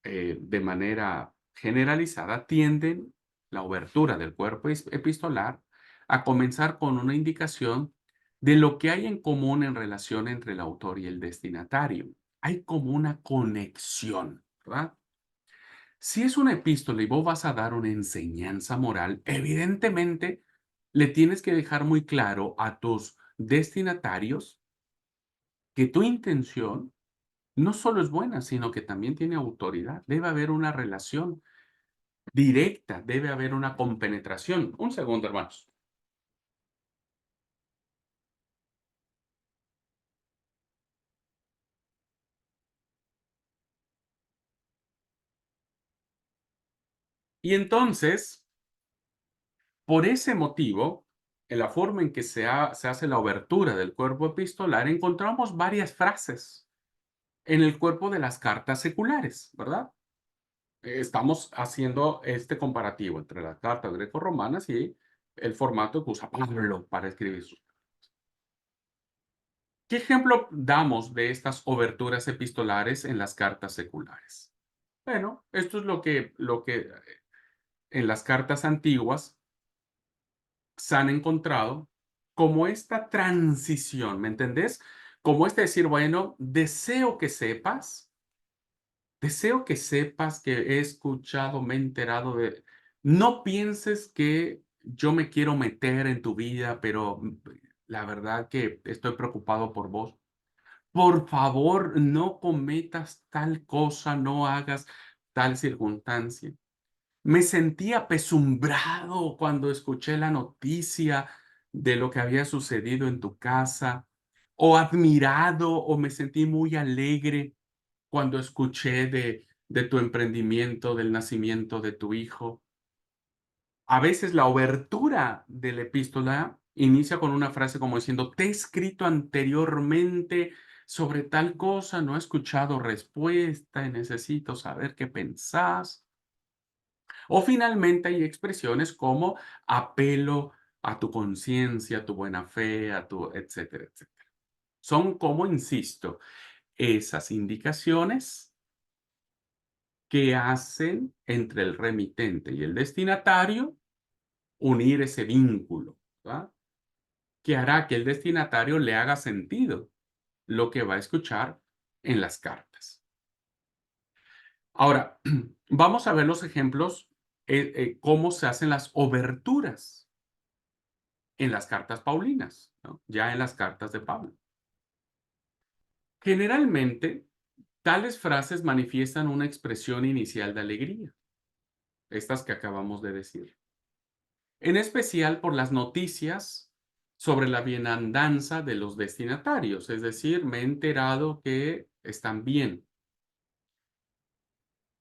de manera generalizada tienden la obertura del cuerpo epistolar a comenzar con una indicación de lo que hay en común en relación entre el autor y el destinatario. Hay como una conexión, ¿verdad? Si es una epístola y vos vas a dar una enseñanza moral, evidentemente le tienes que dejar muy claro a tus destinatarios que tu intención no solo es buena, sino que también tiene autoridad. Debe haber una relación directa, debe haber una compenetración. Un segundo, hermanos. Y entonces, por ese motivo, en la forma en que se hace la obertura del cuerpo epistolar, encontramos varias frases en el cuerpo de las cartas seculares, ¿verdad? Estamos haciendo este comparativo entre las cartas greco-romanas y el formato que usa Pablo para escribir sus. ¿Qué ejemplo damos de estas oberturas epistolares en las cartas seculares? Bueno, esto es lo que en las cartas antiguas se han encontrado como esta transición, ¿me entendés? Como este decir, bueno, deseo que sepas que he escuchado, me he enterado de. No pienses que yo me quiero meter en tu vida, pero la verdad que estoy preocupado por vos. Por favor, no cometas tal cosa, no hagas tal circunstancia. Me sentí apesumbrado cuando escuché la noticia de lo que había sucedido en tu casa, o admirado, o me sentí muy alegre cuando escuché de tu emprendimiento, del nacimiento de tu hijo. A veces la obertura de la epístola inicia con una frase como diciendo, te he escrito anteriormente sobre tal cosa, no he escuchado respuesta y necesito saber qué pensás. O finalmente hay expresiones como apelo a tu conciencia, a tu buena fe, a tu etcétera, etcétera. Son como, insisto, esas indicaciones que hacen entre el remitente y el destinatario unir ese vínculo, ¿verdad? Que hará que el destinatario le haga sentido lo que va a escuchar en las cartas. Ahora, vamos a ver los ejemplos, cómo se hacen las oberturas en las cartas paulinas, ¿no? Ya en las cartas de Pablo. Generalmente, tales frases manifiestan una expresión inicial de alegría, estas que acabamos de decir. En especial por las noticias sobre la bienandanza de los destinatarios, es decir, me he enterado que están bien.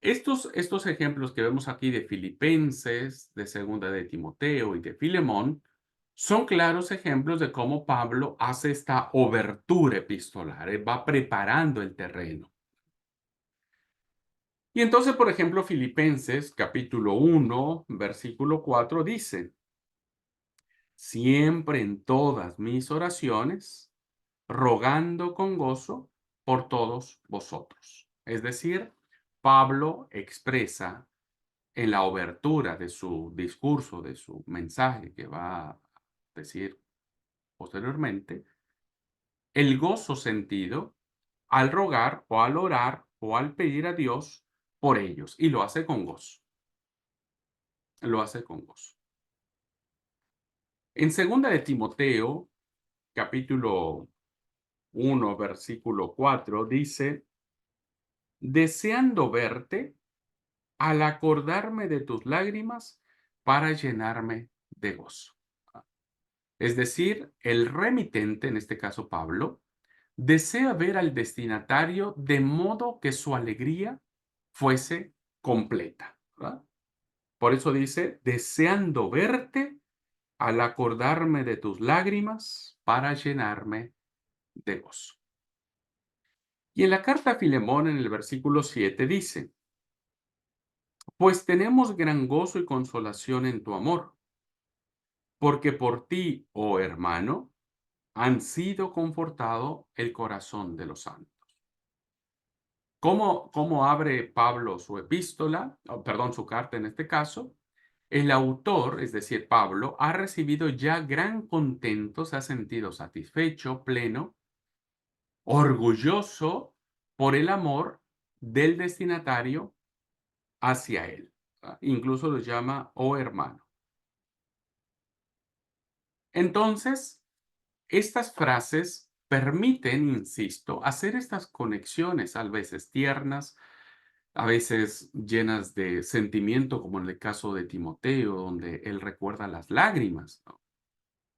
Estos ejemplos que vemos aquí de Filipenses, de Segunda de Timoteo y de Filemón, son claros ejemplos de cómo Pablo hace esta obertura epistolar, va preparando el terreno. Y entonces, por ejemplo, Filipenses capítulo 1, versículo 4 dice, siempre en todas mis oraciones, rogando con gozo por todos vosotros. Es decir, Pablo expresa en la obertura de su discurso, de su mensaje que va a decir posteriormente, el gozo sentido al rogar o al orar o al pedir a Dios por ellos. Y lo hace con gozo. Lo hace con gozo. En segunda de Timoteo, capítulo 1, versículo 4, dice, deseando verte al acordarme de tus lágrimas para llenarme de gozo. Es decir, el remitente, en este caso Pablo, desea ver al destinatario de modo que su alegría fuese completa, ¿verdad? Por eso dice, deseando verte al acordarme de tus lágrimas para llenarme de gozo. Y en la carta a Filemón, en el versículo 7, dice, Pues tenemos gran gozo y consolación en tu amor, porque por ti, oh hermano, han sido confortado el corazón de los santos. ¿Cómo abre Pablo su epístola? Perdón, su carta en este caso. El autor, es decir, Pablo, ha recibido ya gran contento, se ha sentido satisfecho, pleno, orgulloso por el amor del destinatario hacia él. Incluso lo llama, oh hermano. Entonces, estas frases permiten, insisto, hacer estas conexiones, a veces tiernas, a veces llenas de sentimiento, como en el caso de Timoteo, donde él recuerda las lágrimas, ¿no?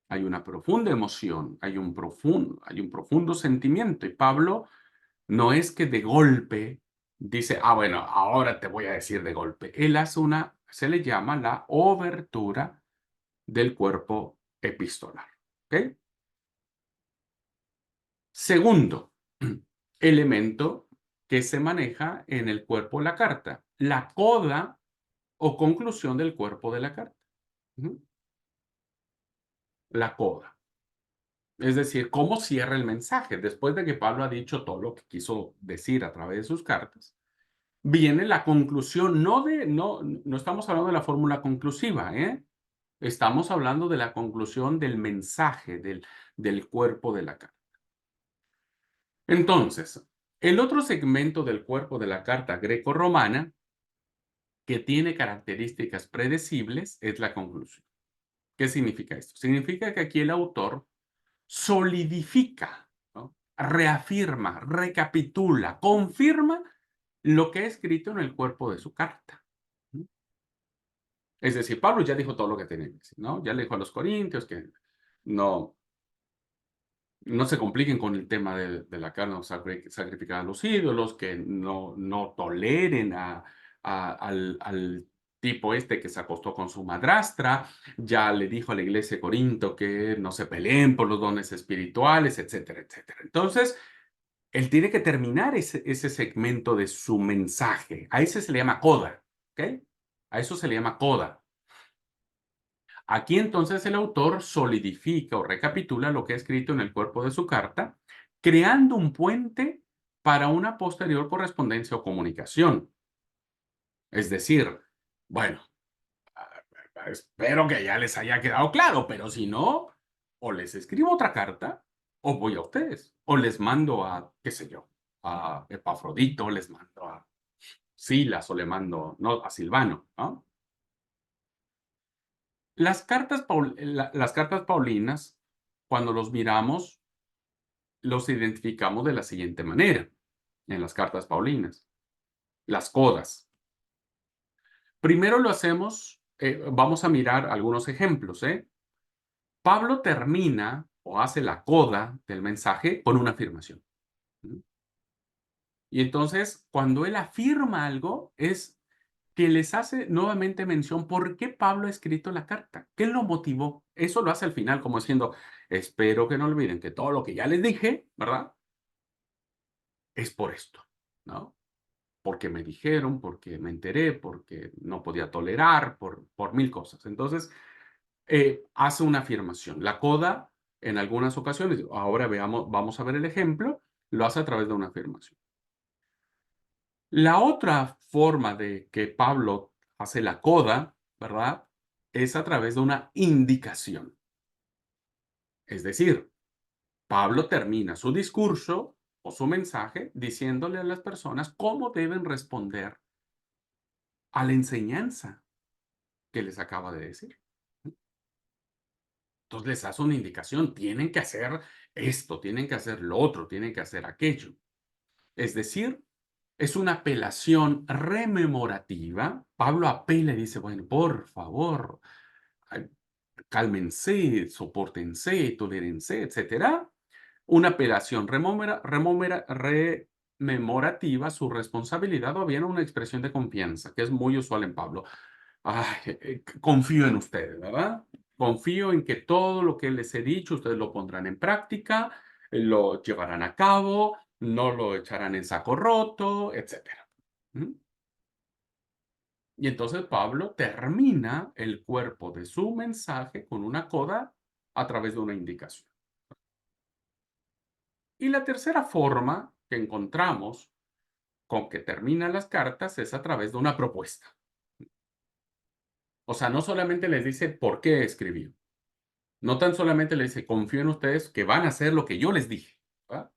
Hay una profunda emoción, hay un profundo sentimiento, y Pablo no es que de golpe dice, bueno, ahora te voy a decir de golpe. Él hace se le llama la obertura del cuerpo epistolar. ¿Ok? Segundo elemento que se maneja en el cuerpo de la carta, la coda o conclusión del cuerpo de la carta. Ujú. La coda. Es decir, cómo cierra el mensaje. Después de que Pablo ha dicho todo lo que quiso decir a través de sus cartas, viene la conclusión. No estamos hablando de la fórmula conclusiva, ¿eh? Estamos hablando de la conclusión del mensaje, del cuerpo de la carta. Entonces, el otro segmento del cuerpo de la carta greco-romana que tiene características predecibles es la conclusión. ¿Qué significa esto? Significa que aquí el autor solidifica, ¿no? Reafirma, recapitula, confirma lo que ha escrito en el cuerpo de su carta. ¿Mm? Es decir, Pablo ya dijo todo lo que tenía que decir, ¿no? Ya le dijo a los corintios que no, no se compliquen con el tema de la carne sacrificada a los ídolos, que no toleren al tipo este que se acostó con su madrastra. Ya le dijo a la iglesia de Corinto que no se peleen por los dones espirituales, etcétera, etcétera. Entonces, él tiene que terminar ese segmento de su mensaje. A ese se le llama coda, ¿ok? A eso se le llama coda. Aquí entonces el autor solidifica o recapitula lo que ha escrito en el cuerpo de su carta, creando un puente para una posterior correspondencia o comunicación. Es decir, bueno, espero que ya les haya quedado claro, pero si no, o les escribo otra carta, o voy a ustedes, o les mando a, qué sé yo, a Epafrodito, les mando a Silas, o le mando, no, a Silvano, ¿no? Las cartas paulinas, cuando los miramos, los identificamos de la siguiente manera en las cartas paulinas, las codas. Primero lo hacemos, vamos a mirar algunos ejemplos, ¿eh? Pablo termina o hace la coda del mensaje con una afirmación. ¿Mm? Y entonces, cuando él afirma algo, es que les hace nuevamente mención por qué Pablo ha escrito la carta, qué lo motivó. Eso lo hace al final, como diciendo, espero que no olviden que todo lo que ya les dije, ¿verdad? Es por esto, ¿no? Porque me dijeron, porque me enteré, porque no podía tolerar, por mil cosas. Entonces, hace una afirmación. La coda, en algunas ocasiones, ahora vamos a ver el ejemplo, lo hace a través de una afirmación. La otra forma de que Pablo hace la coda, ¿verdad? Es a través de una indicación. Es decir, Pablo termina su discurso o su mensaje diciéndole a las personas cómo deben responder a la enseñanza que les acaba de decir. Entonces les hace una indicación, tienen que hacer esto, tienen que hacer lo otro, tienen que hacer aquello. Es decir, es una apelación rememorativa. Pablo apela y dice, bueno, por favor, ay, cálmense, sopórtense, tolérense, etcétera. Una apelación rememorativa, su responsabilidad, o bien una expresión de confianza, que es muy usual en Pablo. Ay, confío en ustedes, ¿verdad? Confío en que todo lo que les he dicho, ustedes lo pondrán en práctica, lo llevarán a cabo, no lo echarán en saco roto, etcétera. ¿Mm? Y entonces Pablo termina el cuerpo de su mensaje con una coda a través de una indicación. Y la tercera forma que encontramos con que termina las cartas es a través de una propuesta. O sea, no solamente les dice por qué escribió, no tan solamente les dice confío en ustedes que van a hacer lo que yo les dije, ¿verdad?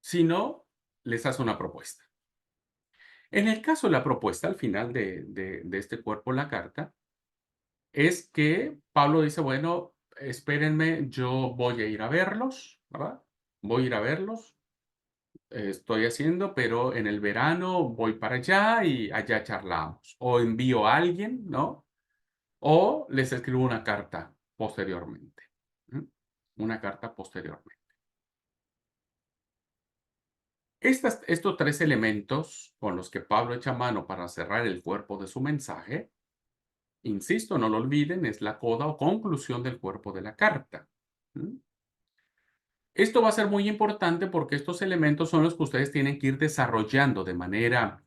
Sino les hace una propuesta. En el caso de la propuesta, al final de este cuerpo, la carta, es que Pablo dice, bueno, espérenme, yo voy a ir a verlos, ¿verdad? Voy a ir a verlos, estoy haciendo, pero en el verano voy para allá y allá charlamos. O envío a alguien, ¿no? O les escribo una carta posteriormente. ¿Mm? Una carta posteriormente. Estos tres elementos con los que Pablo echa mano para cerrar el cuerpo de su mensaje, insisto, no lo olviden, es la coda o conclusión del cuerpo de la carta. ¿Mm? Esto va a ser muy importante porque estos elementos son los que ustedes tienen que ir desarrollando de manera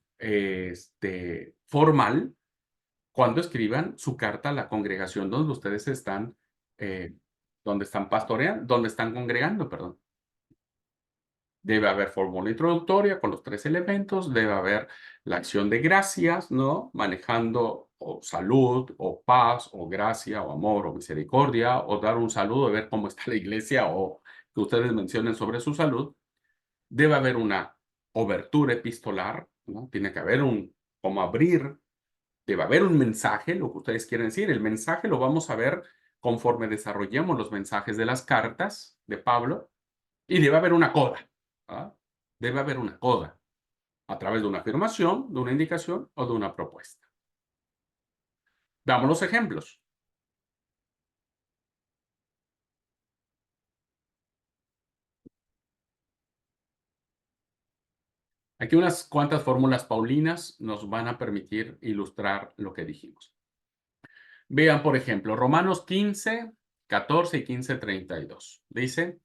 formal cuando escriban su carta a la congregación donde ustedes están, donde están pastoreando, donde están congregando, perdón. Debe haber fórmula introductoria con los tres elementos, debe haber la acción de gracias, ¿no? Manejando o salud, o paz, o gracia, o amor, o misericordia, o dar un saludo, ver cómo está la iglesia, o que ustedes mencionen sobre su salud. Debe haber una obertura epistolar, ¿no? Tiene que haber como abrir, debe haber un mensaje, lo que ustedes quieren decir. El mensaje lo vamos a ver conforme desarrollemos los mensajes de las cartas de Pablo, y debe haber una coda, ¿ah? Debe haber una coda, a través de una afirmación, de una indicación o de una propuesta. Veamos los ejemplos. Aquí unas cuantas fórmulas paulinas nos van a permitir ilustrar lo que dijimos. Vean, por ejemplo, Romanos 15, 14 y 15, 32. Dice,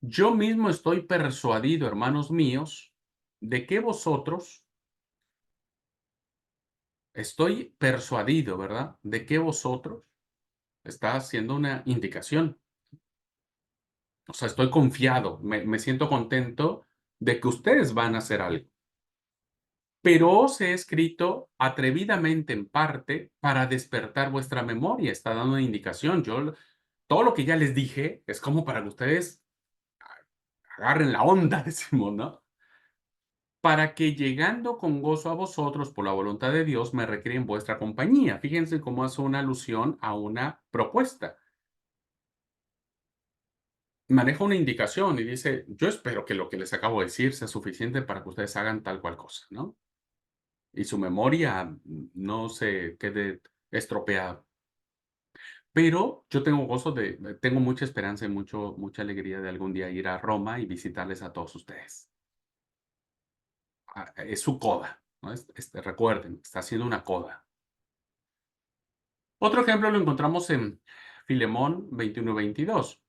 yo mismo estoy persuadido, hermanos míos, de que vosotros, estoy persuadido, ¿verdad? De que vosotros, está haciendo una indicación. O sea, estoy confiado, me siento contento de que ustedes van a hacer algo. Pero os he escrito atrevidamente en parte para despertar vuestra memoria. Está dando una indicación. Todo lo que ya les dije es como para que ustedes agarren la onda, decimos, ¿no? Para que llegando con gozo a vosotros por la voluntad de Dios me recreen vuestra compañía. Fíjense cómo hace una alusión a una propuesta. Maneja una indicación y dice, yo espero que lo que les acabo de decir sea suficiente para que ustedes hagan tal cual cosa, ¿no? Y su memoria no se quede estropeada. Pero yo tengo tengo mucha esperanza y mucha alegría de algún día ir a Roma y visitarles a todos ustedes. Es su coda, ¿no? Recuerden, está haciendo una coda. Otro ejemplo lo encontramos en Filemón 21-22.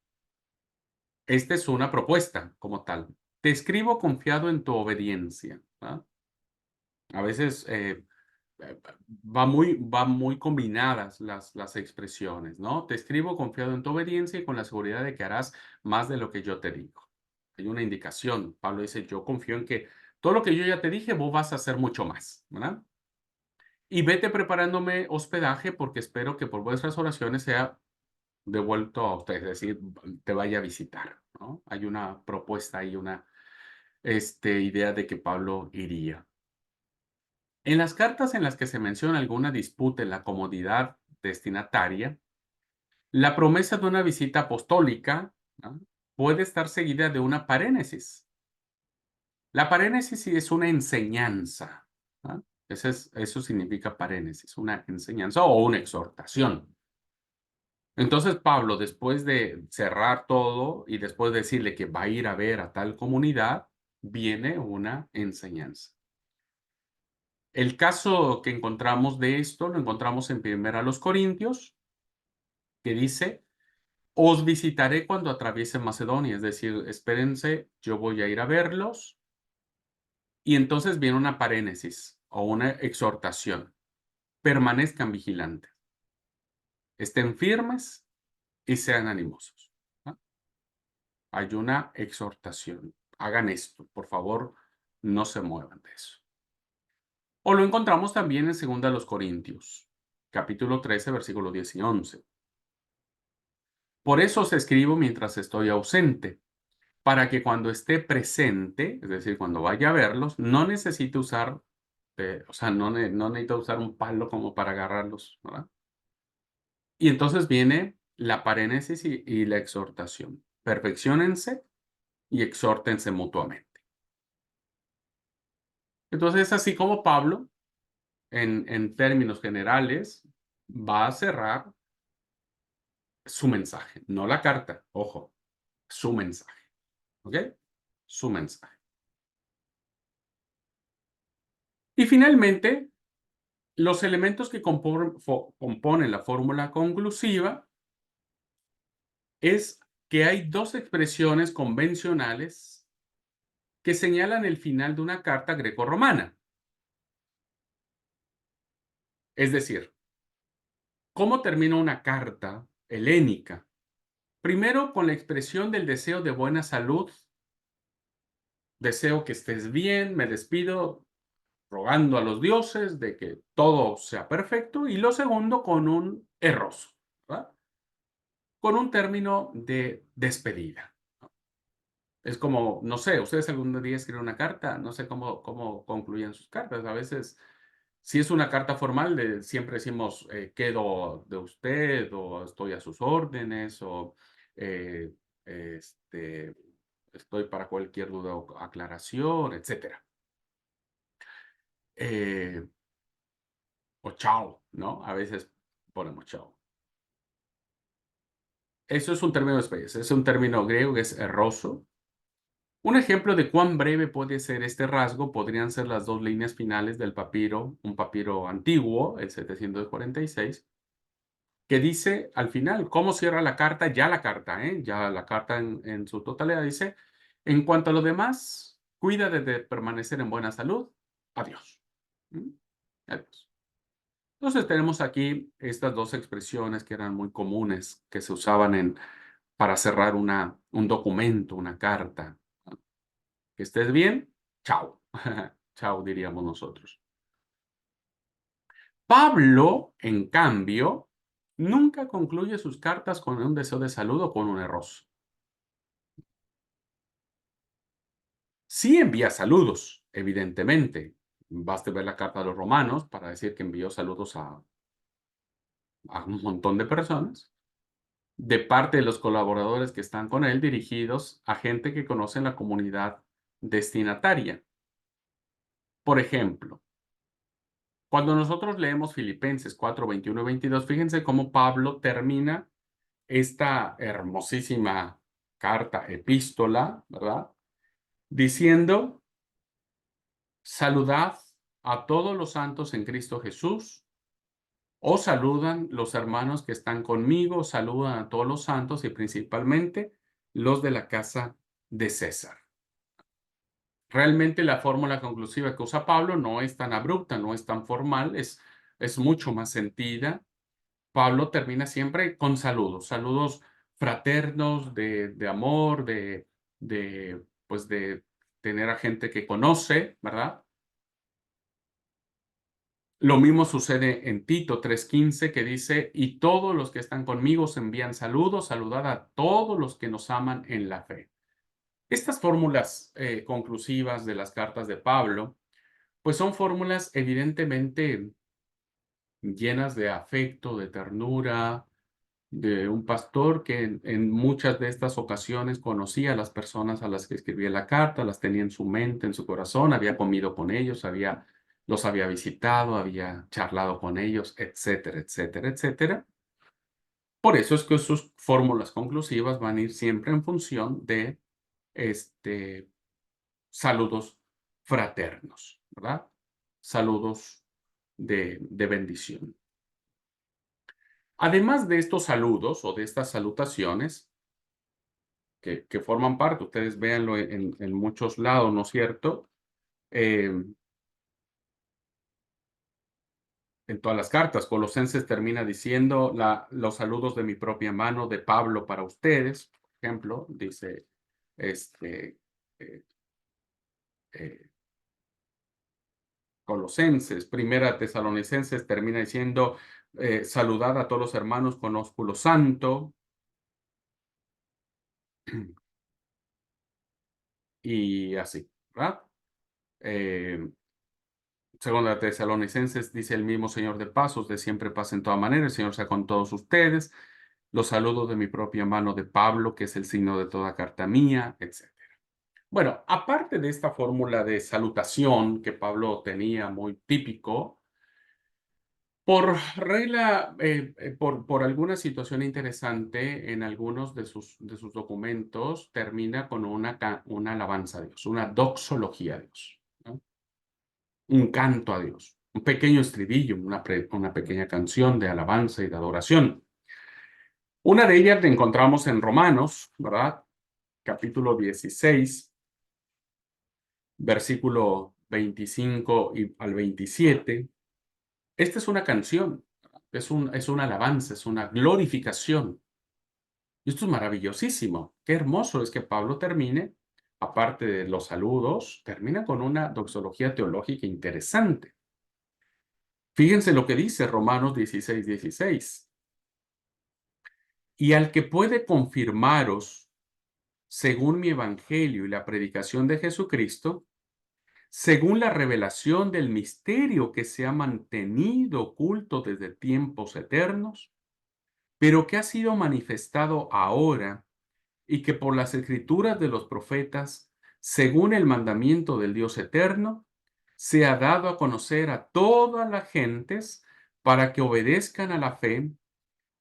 Esta es una propuesta como tal. Te escribo confiado en tu obediencia. ¿Ah? A veces va muy combinadas las expresiones, ¿no? Te escribo confiado en tu obediencia y con la seguridad de que harás más de lo que yo te digo. Hay una indicación. Pablo dice, yo confío en que todo lo que yo ya te dije, vos vas a hacer mucho más, ¿verdad? Y vete preparándome hospedaje porque espero que por vuestras oraciones sea devuelto a usted, es decir, te vaya a visitar, ¿no? Hay una propuesta y una idea de que Pablo iría. En las cartas en las que se menciona alguna disputa en la comodidad destinataria, la promesa de una visita apostólica, ¿no? Puede estar seguida de una parénesis. La parénesis sí es una enseñanza, ¿no? Eso significa parénesis, una enseñanza o una exhortación. Entonces Pablo, después de cerrar todo y después de decirle que va a ir a ver a tal comunidad, viene una enseñanza. El caso que encontramos de esto lo encontramos en Primera a los Corintios, que dice, os visitaré cuando atraviese Macedonia, es decir, espérense, yo voy a ir a verlos, y entonces viene una parénesis o una exhortación. permanezcan vigilantes, estén firmes y sean animosos, ¿no? Hay una exhortación. Hagan esto, por favor, no se muevan de eso. O lo encontramos también en 2 Corintios, capítulo 13, versículos 10 y 11. Por eso os escribo mientras estoy ausente, para que cuando esté presente, es decir, cuando vaya a verlos, no necesite usar, o sea, no necesito usar un palo como para agarrarlos, ¿verdad? Y entonces viene la parénesis y la exhortación. Perfecciónense y exhórtense mutuamente. Entonces, es así como Pablo, en términos generales, va a cerrar su mensaje, no la carta, ojo, su mensaje, ¿ok? Su mensaje. Y finalmente, los elementos que componen la fórmula conclusiva es que hay dos expresiones convencionales que señalan el final de una carta grecorromana. Es decir, ¿cómo termina una carta helénica? Primero, con la expresión del deseo de buena salud. Deseo que estés bien, me despido rogando a los dioses de que todo sea perfecto. Y lo segundo, con un eros, ¿verdad? Con un término de despedida. Es como, no sé, ustedes algún día escriben una carta, no sé cómo concluyen sus cartas. A veces, si es una carta formal, siempre decimos, quedo de usted, o estoy a sus órdenes, o eh, este, estoy para cualquier duda o aclaración, etcétera. Eh, o chao, ¿no? A veces ponemos chao. Eso es un término de especies, es un término griego que es erroso. Un ejemplo de cuán breve puede ser este rasgo podrían ser las dos líneas finales del papiro, un papiro antiguo, el 746, que dice al final, ¿cómo cierra la carta? Ya la carta, ¿eh? Ya la carta en su totalidad dice, en cuanto a lo demás, cuida de permanecer en buena salud. Adiós. ¿Mm? Adiós. Entonces tenemos aquí estas dos expresiones que eran muy comunes, que se usaban para cerrar un documento, una carta. Que estés bien, chao. Chao, diríamos nosotros. Pablo, en cambio, nunca concluye sus cartas con un deseo de salud o con un error. Sí envía saludos, evidentemente. Basta ver la carta de los romanos para decir que envió saludos a un montón de personas, de parte de los colaboradores que están con él, dirigidos a gente que conoce la comunidad destinataria. Por ejemplo, cuando nosotros leemos Filipenses 4, 21 y 22, fíjense cómo Pablo termina esta hermosísima carta, epístola, ¿verdad? Diciendo, saludad a todos los santos en Cristo Jesús. Os saludan los hermanos que están conmigo, saludan a todos los santos y principalmente los de la casa de César. Realmente la fórmula conclusiva que usa Pablo no es tan abrupta, no es tan formal, es mucho más sentida. Pablo termina siempre con saludos, saludos fraternos, de amor, pues de tener a gente que conoce, ¿verdad? Lo mismo sucede en Tito 3:15, que dice, y todos los que están conmigo os envían saludos, saludad a todos los que nos aman en la fe. Estas fórmulas conclusivas de las cartas de Pablo, pues son fórmulas evidentemente llenas de afecto, de ternura, de un pastor que en muchas de estas ocasiones conocía a las personas a las que escribía la carta, las tenía en su mente, en su corazón, había comido con ellos, los había visitado, había charlado con ellos, etcétera, etcétera, etcétera. Por eso es que sus fórmulas conclusivas van a ir siempre en función de este, saludos fraternos, ¿verdad? Saludos de bendición. Además de estos saludos o de estas salutaciones, que forman parte, ustedes véanlo en muchos lados, ¿no es cierto? en todas las cartas. Colosenses termina diciendo los saludos de mi propia mano de Pablo para ustedes. Por ejemplo, dice este, eh, eh, Colosenses. Primera Tesalonicenses termina diciendo saludad a todos los hermanos con ósculo santo. Y así, ¿verdad? Eh, Segunda Tesalonicenses dice el mismo Señor de pasos, de siempre paz en toda manera, el Señor sea con todos ustedes. Los saludos de mi propia mano de Pablo, que es el signo de toda carta mía, etc. Bueno, aparte de esta fórmula de salutación que Pablo tenía muy típico, por regla, por alguna situación interesante, en algunos de sus documentos termina con una alabanza a Dios, una doxología a Dios, ¿no? Un canto a Dios, un pequeño estribillo, una pequeña canción de alabanza y de adoración. Una de ellas la encontramos en Romanos, ¿verdad? Capítulo 16, versículo 25 al 27. Esta es una canción, es una alabanza, es una glorificación. Y esto es maravillosísimo. Qué hermoso es que Pablo termine, aparte de los saludos, termina con una doxología teológica interesante. Fíjense lo que dice Romanos 16, 16. Y al que puede confirmaros, según mi evangelio y la predicación de Jesucristo, según la revelación del misterio que se ha mantenido oculto desde tiempos eternos, pero que ha sido manifestado ahora y que por las escrituras de los profetas, según el mandamiento del Dios eterno, se ha dado a conocer a todas las gentes para que obedezcan a la fe,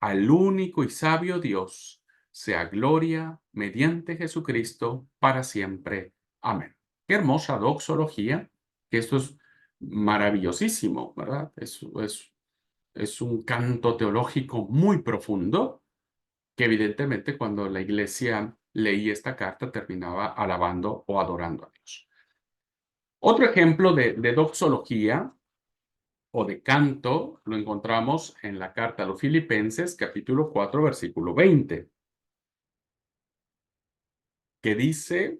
al único y sabio Dios, sea gloria mediante Jesucristo para siempre. Amén. Qué hermosa doxología, que esto es maravillosísimo, ¿verdad? Es un canto teológico muy profundo que evidentemente cuando la iglesia leía esta carta terminaba alabando o adorando a Dios. Otro ejemplo de doxología o de canto lo encontramos en la carta a los Filipenses, capítulo 4, versículo 20, que dice,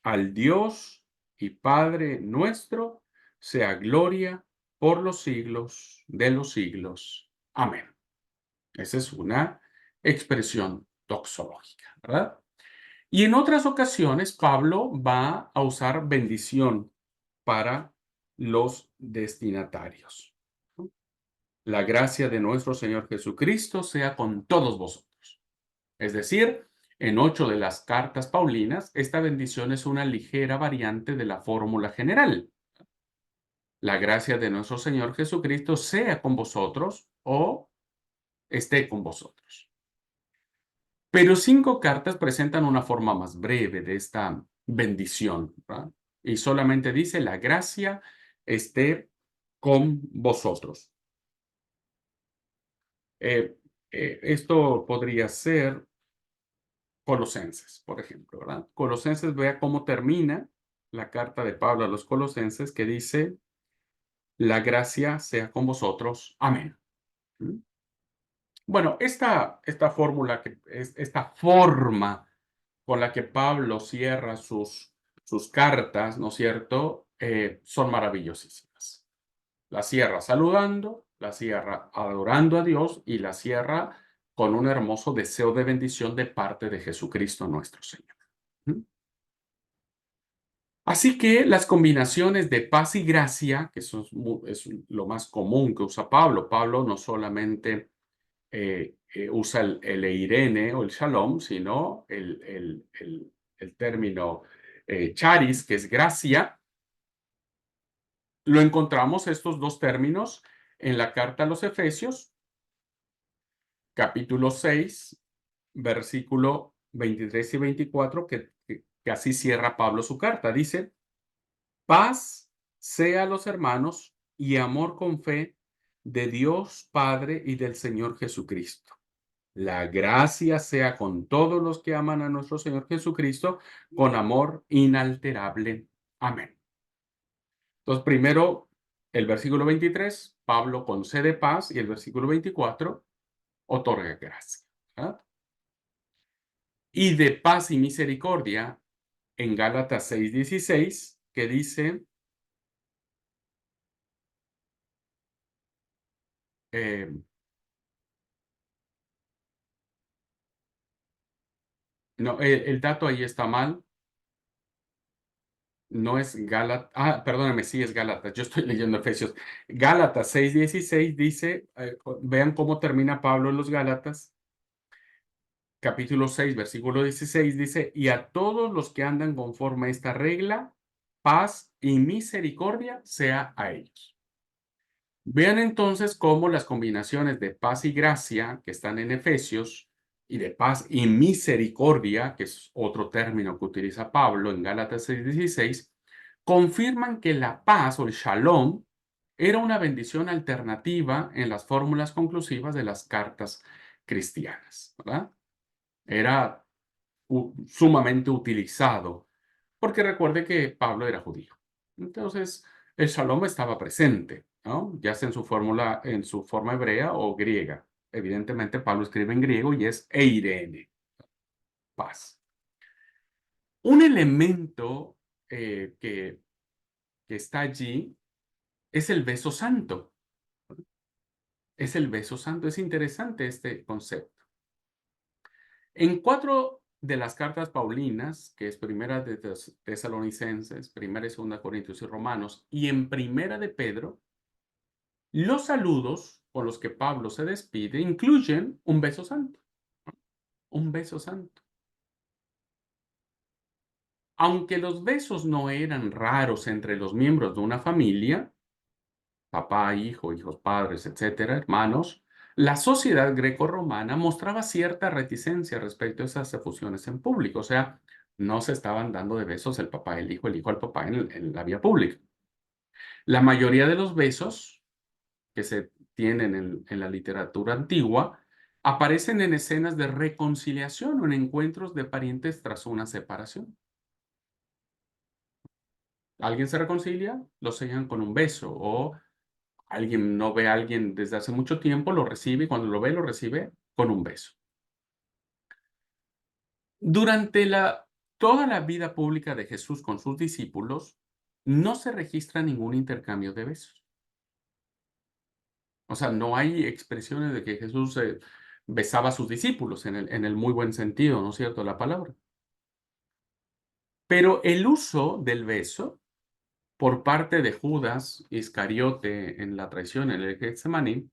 al Dios y Padre nuestro sea gloria por los siglos de los siglos. Amén. Esa es una expresión doxológica, ¿verdad? Y en otras ocasiones, Pablo va a usar bendición para los destinatarios. La gracia de nuestro Señor Jesucristo sea con todos vosotros. Es decir, en 8 de las cartas paulinas, esta bendición es una ligera variante de la fórmula general. La gracia de nuestro Señor Jesucristo sea con vosotros o esté con vosotros. Pero 5 cartas presentan una forma más breve de esta bendición, ¿verdad? Y solamente dice, la gracia esté con vosotros. Esto podría ser Colosenses, por ejemplo, ¿verdad? Colosenses, vea cómo termina la carta de Pablo a los Colosenses, que dice, la gracia sea con vosotros. Amén. ¿Mm? Bueno, esta fórmula, esta forma con la que Pablo cierra sus cartas, ¿no es cierto? Son maravillosísimas. La cierra saludando, la cierra adorando a Dios y la cierra con un hermoso deseo de bendición de parte de Jesucristo nuestro Señor. ¿Mm? Así que las combinaciones de paz y gracia, que eso es lo más común que usa Pablo. Pablo no solamente usa el eirene o el shalom, sino el término charis, que es gracia. Lo encontramos estos dos términos en la carta a los Efesios, capítulo 6, versículo 23 y 24, que así cierra Pablo su carta. Dice, paz sea a los hermanos y amor con fe de Dios Padre y del Señor Jesucristo. La gracia sea con todos los que aman a nuestro Señor Jesucristo con amor inalterable. Amén. Entonces, primero, El versículo 23, Pablo concede paz y el versículo 24 otorga gracia. ¿Verdad? Y de paz y misericordia en Gálatas 6:16, que dice, eh, no, el dato ahí está mal, no es Gálatas, perdóname, sí es Gálatas, yo estoy leyendo Efesios. Gálatas 6:16 dice, vean cómo termina Pablo en los Gálatas, capítulo 6, versículo 16, dice, y a todos los que andan conforme a esta regla, paz y misericordia sea a ellos. Vean entonces cómo las combinaciones de paz y gracia que están en Efesios y de paz y misericordia, que es otro término que utiliza Pablo en Gálatas 6:16, confirman que la paz o el shalom era una bendición alternativa en las fórmulas conclusivas de las cartas cristianas, ¿verdad? Era sumamente utilizado, porque recuerde que Pablo era judío. Entonces, el shalom estaba presente, ¿no? Ya sea en su fórmula, en su forma hebrea o griega. Evidentemente, Pablo escribe en griego y es eirene, paz. Un elemento que está allí es el beso santo. Es el beso santo. Es interesante este concepto. En 4 de las cartas paulinas, que es Primera de Tesalonicenses, Primera y Segunda Corintios y Romanos, y en Primera de Pedro, los saludos con los que Pablo se despide incluyen un beso santo, un beso santo. Aunque los besos no eran raros entre los miembros de una familia, papá, hijo, hijos, padres, etcétera, hermanos, la sociedad grecorromana mostraba cierta reticencia respecto a esas efusiones en público. O sea, no se estaban dando de besos el hijo al papá en la vía pública. La mayoría de los besos que se tienen en la literatura antigua aparecen en escenas de reconciliación o en encuentros de parientes tras una separación. Alguien se reconcilia, lo sellan con un beso, o alguien no ve a alguien desde hace mucho tiempo, lo recibe y cuando lo ve, lo recibe con un beso. Durante toda la vida pública de Jesús con sus discípulos, no se registra ningún intercambio de besos. O sea, no hay expresiones de que Jesús besaba a sus discípulos en el muy buen sentido, ¿no es cierto?, la palabra. Pero el uso del beso por parte de Judas Iscariote en la traición en el Getsemaní,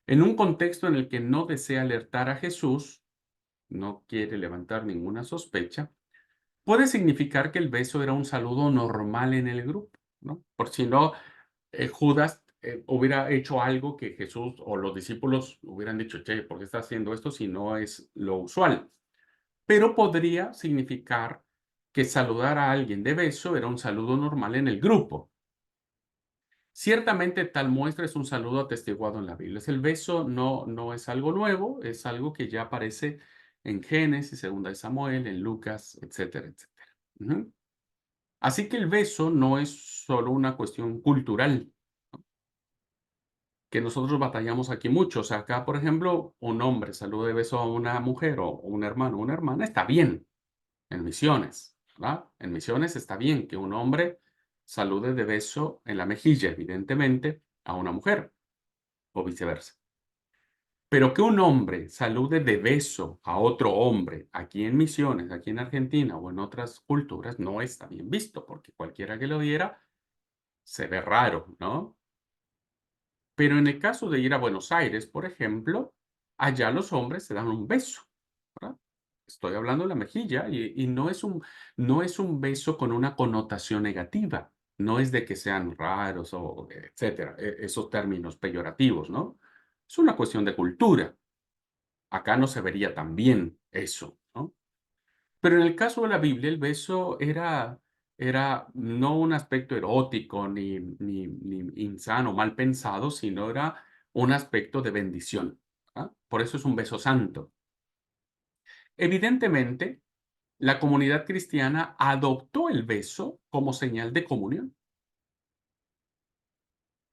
en un contexto en el que no desea alertar a Jesús, no quiere levantar ninguna sospecha, puede significar que el beso era un saludo normal en el grupo, ¿no? Por si no, Judas hubiera hecho algo que Jesús o los discípulos hubieran dicho, che, ¿por qué está haciendo esto si no es lo usual? Pero podría significar que saludar a alguien de beso era un saludo normal en el grupo. Ciertamente tal muestra es un saludo atestiguado en la Biblia. El beso no es algo nuevo, es algo que ya aparece en Génesis, Segunda de Samuel, en Lucas, etcétera, etcétera. Ujú. Así que el beso no es solo una cuestión cultural, que nosotros batallamos aquí mucho. O sea, acá, por ejemplo, un hombre saluda de beso a una mujer o un hermano o una hermana, está bien en misiones, ¿verdad? En misiones está bien que un hombre salude de beso en la mejilla, evidentemente, a una mujer o viceversa. Pero que un hombre salude de beso a otro hombre aquí en misiones, aquí en Argentina o en otras culturas, no está bien visto, porque cualquiera que lo viera se ve raro, ¿no? Pero en el caso de ir a Buenos Aires, por ejemplo, allá los hombres se dan un beso, ¿verdad? Estoy hablando de la mejilla y no es un beso con una connotación negativa. No es de que sean raros o etcétera, esos términos peyorativos, ¿no? Es una cuestión de cultura. Acá no se vería tan bien eso, ¿no? Pero en el caso de la Biblia, el beso era no un aspecto erótico ni insano, mal pensado, sino era un aspecto de bendición, ¿ah? Por eso es un beso santo. Evidentemente, la comunidad cristiana adoptó el beso como señal de comunión.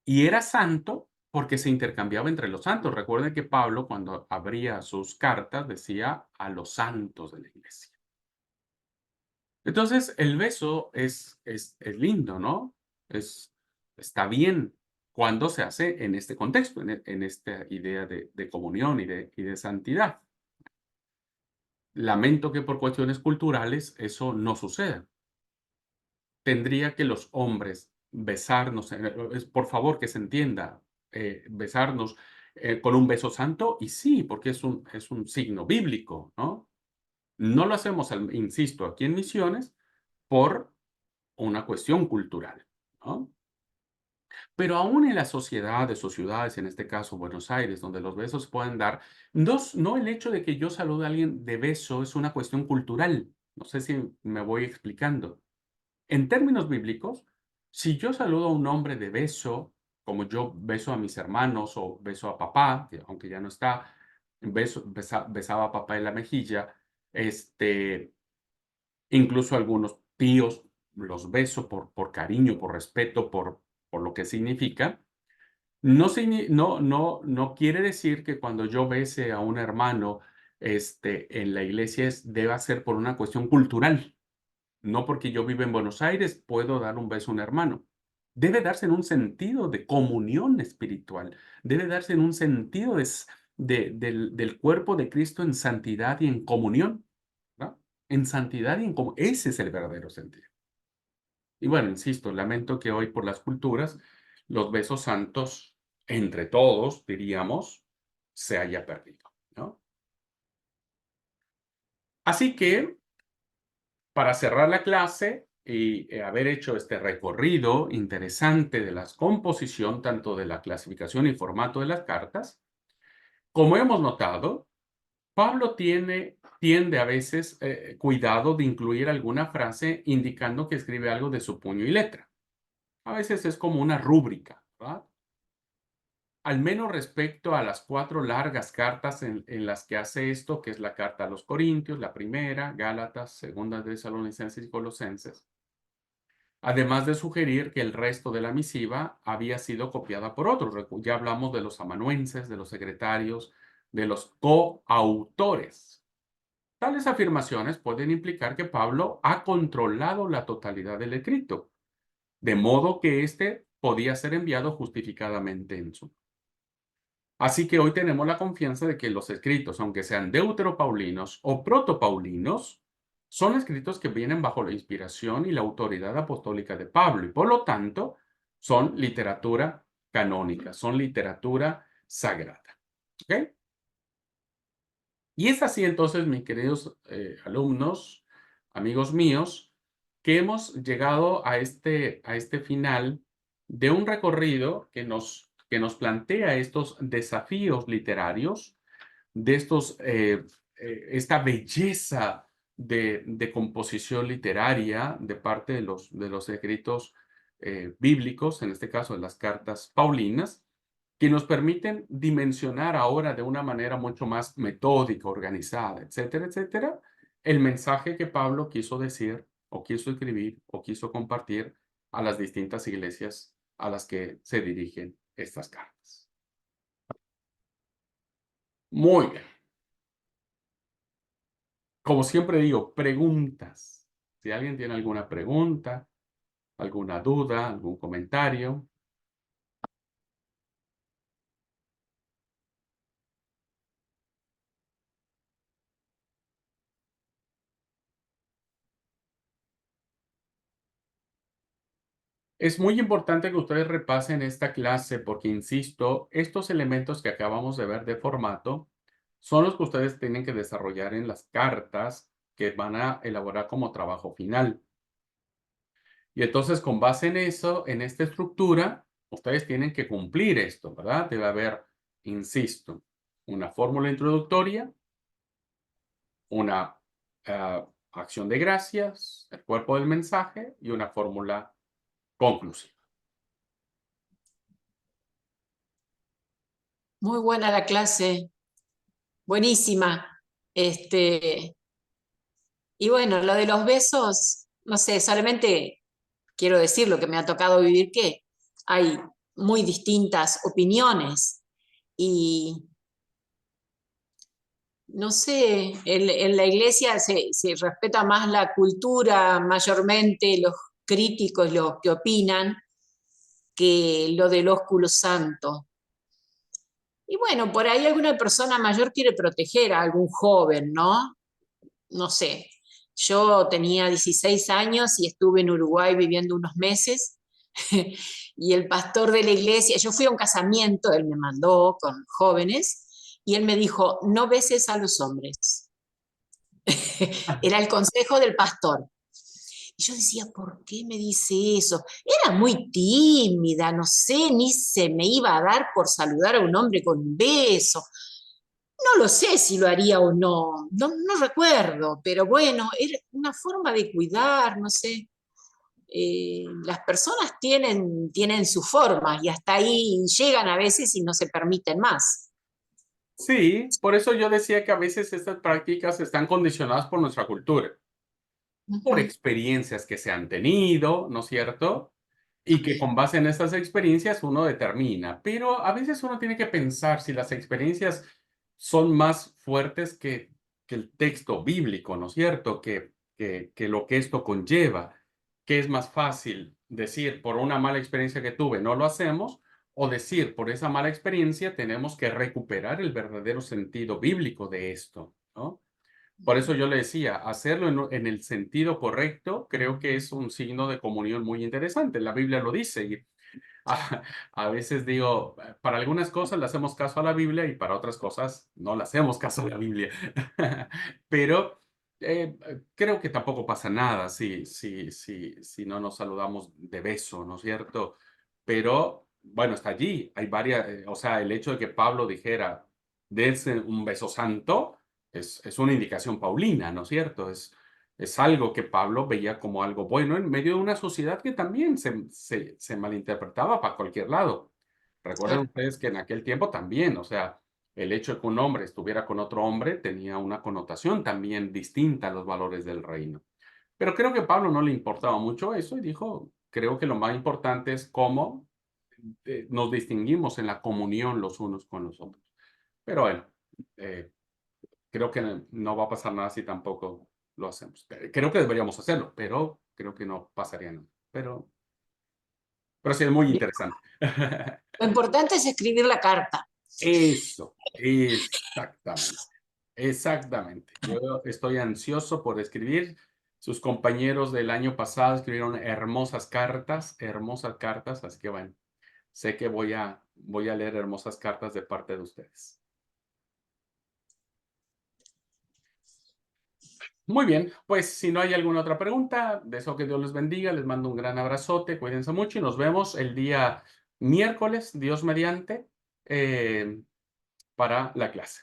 Y era santo porque se intercambiaba entre los santos. Recuerden que Pablo, cuando abría sus cartas, decía a los santos de la iglesia. Entonces, el beso es lindo, ¿no? Está bien cuando se hace en este contexto, en esta idea de comunión y de santidad. Lamento que por cuestiones culturales eso no suceda. Tendría que los hombres besarnos, por favor que se entienda, besarnos con un beso santo, y sí, porque es un signo bíblico, ¿no? No lo hacemos, insisto, aquí en Misiones, por una cuestión cultural, ¿no? Pero aún en las sociedades o ciudades, en este caso Buenos Aires, donde los besos se pueden dar, no el hecho de que yo salude a alguien de beso es una cuestión cultural. No sé si me voy explicando. En términos bíblicos, si yo saludo a un hombre de beso, como yo beso a mis hermanos o beso a papá, que aunque ya no está, besaba a papá en la mejilla, este, incluso algunos tíos los beso por cariño, por respeto, por lo que significa. No quiere decir que cuando yo bese a un hermano en la iglesia deba ser por una cuestión cultural. No porque yo viva en Buenos Aires puedo dar un beso a un hermano. Debe darse en un sentido de comunión espiritual. Debe darse en un sentido del cuerpo de Cristo en santidad y en comunión, ¿no? En santidad y en comunión. Ese es el verdadero sentido. Y bueno, insisto, lamento que hoy por las culturas los besos santos, entre todos, diríamos, se haya perdido, ¿no? Así que para cerrar la clase y haber hecho este recorrido interesante de la composición, tanto de la clasificación y formato de las cartas, como hemos notado, Pablo tiende a veces cuidado de incluir alguna frase indicando que escribe algo de su puño y letra. A veces es como una rúbrica, ¿verdad? Al menos respecto a las 4 largas cartas en las que hace esto, que es la carta a los Corintios, la primera, Gálatas, segunda de Tesalonicenses y Colosenses. Además de sugerir que el resto de la misiva había sido copiada por otros. Ya hablamos de los amanuenses, de los secretarios, de los coautores. Tales afirmaciones pueden implicar que Pablo ha controlado la totalidad del escrito, de modo que éste podía ser enviado justificadamente en su. Así que hoy tenemos la confianza de que los escritos, aunque sean deuteropaulinos o protopaulinos, son escritos que vienen bajo la inspiración y la autoridad apostólica de Pablo y por lo tanto son literatura canónica, son literatura sagrada. ¿Ok? Y es así entonces, mis queridos alumnos, amigos míos, que hemos llegado a este final de un recorrido que nos plantea estos desafíos literarios, de esta belleza de composición literaria de parte de los escritos bíblicos, en este caso de las cartas paulinas, que nos permiten dimensionar ahora de una manera mucho más metódica, organizada, etcétera, etcétera, el mensaje que Pablo quiso decir o quiso escribir o quiso compartir a las distintas iglesias a las que se dirigen estas cartas. Muy bien. Como siempre digo, preguntas. Si alguien tiene alguna pregunta, alguna duda, algún comentario. Es muy importante que ustedes repasen esta clase porque, insisto, estos elementos que acabamos de ver de formato son los que ustedes tienen que desarrollar en las cartas que van a elaborar como trabajo final. Y entonces, con base en eso, en esta estructura, ustedes tienen que cumplir esto, ¿verdad? Debe haber, insisto, una fórmula introductoria, una acción de gracias, el cuerpo del mensaje y una fórmula conclusiva. Muy buena la clase, buenísima. Y bueno, lo de los besos, no sé, solamente quiero decir lo que me ha tocado vivir, que hay muy distintas opiniones. Y no sé, en la iglesia se respeta más la cultura, mayormente los críticos, los que opinan, que lo del ósculo santo. Y bueno, por ahí alguna persona mayor quiere proteger a algún joven, ¿no? No sé. Yo tenía 16 años y estuve en Uruguay viviendo unos meses y el pastor de la iglesia, yo fui a un casamiento, él me mandó con jóvenes y él me dijo, no beses a los hombres. Era el consejo del pastor. Y yo decía, ¿por qué me dice eso? Era muy tímida, no sé, ni se me iba a dar por saludar a un hombre con un beso. No lo sé si lo haría o no, no recuerdo, pero bueno, era una forma de cuidar, no sé. Las personas tienen sus formas y hasta ahí llegan a veces y no se permiten más. Sí, por eso yo decía que a veces estas prácticas están condicionadas por nuestra cultura, por Ujú. experiencias que se han tenido, ¿no es cierto? Y que con base en estas experiencias uno determina, pero a veces uno tiene que pensar si las experiencias son más fuertes que el texto bíblico, ¿no es cierto? Que lo que esto conlleva, que es más fácil decir por una mala experiencia que tuve no lo hacemos, o decir por esa mala experiencia tenemos que recuperar el verdadero sentido bíblico de esto, ¿no? Por eso yo le decía, hacerlo en el sentido correcto, creo que es un signo de comunión muy interesante. La Biblia lo dice y a veces digo, para algunas cosas le hacemos caso a la Biblia y para otras cosas no le hacemos caso a la Biblia. Pero creo que tampoco pasa nada si no nos saludamos de beso, ¿no es cierto? Pero bueno, está allí. Hay varias, o sea, el hecho de que Pablo dijera, dense un beso santo, es una indicación paulina, ¿no es cierto? Es algo que Pablo veía como algo bueno en medio de una sociedad que también se malinterpretaba para cualquier lado. Recuerden Claro. ustedes que en aquel tiempo también, o sea, el hecho de que un hombre estuviera con otro hombre tenía una connotación también distinta a los valores del reino. Pero creo que a Pablo no le importaba mucho eso y dijo, creo que lo más importante es cómo nos distinguimos en la comunión los unos con los otros. Pero bueno, eh, creo que no va a pasar nada si tampoco lo hacemos. Creo que deberíamos hacerlo, pero creo que no pasaría nada. Pero sí es muy interesante. Lo importante es escribir la carta. Eso, exactamente. Exactamente. Yo estoy ansioso por escribir. Sus compañeros del año pasado escribieron hermosas cartas, así que bueno, sé que voy a leer hermosas cartas de parte de ustedes. Muy bien, pues si no hay alguna otra pregunta, deseo que Dios les bendiga, les mando un gran abrazote, cuídense mucho y nos vemos el día miércoles, Dios mediante, eh, para la clase.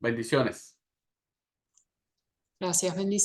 Bendiciones. Gracias, bendiciones.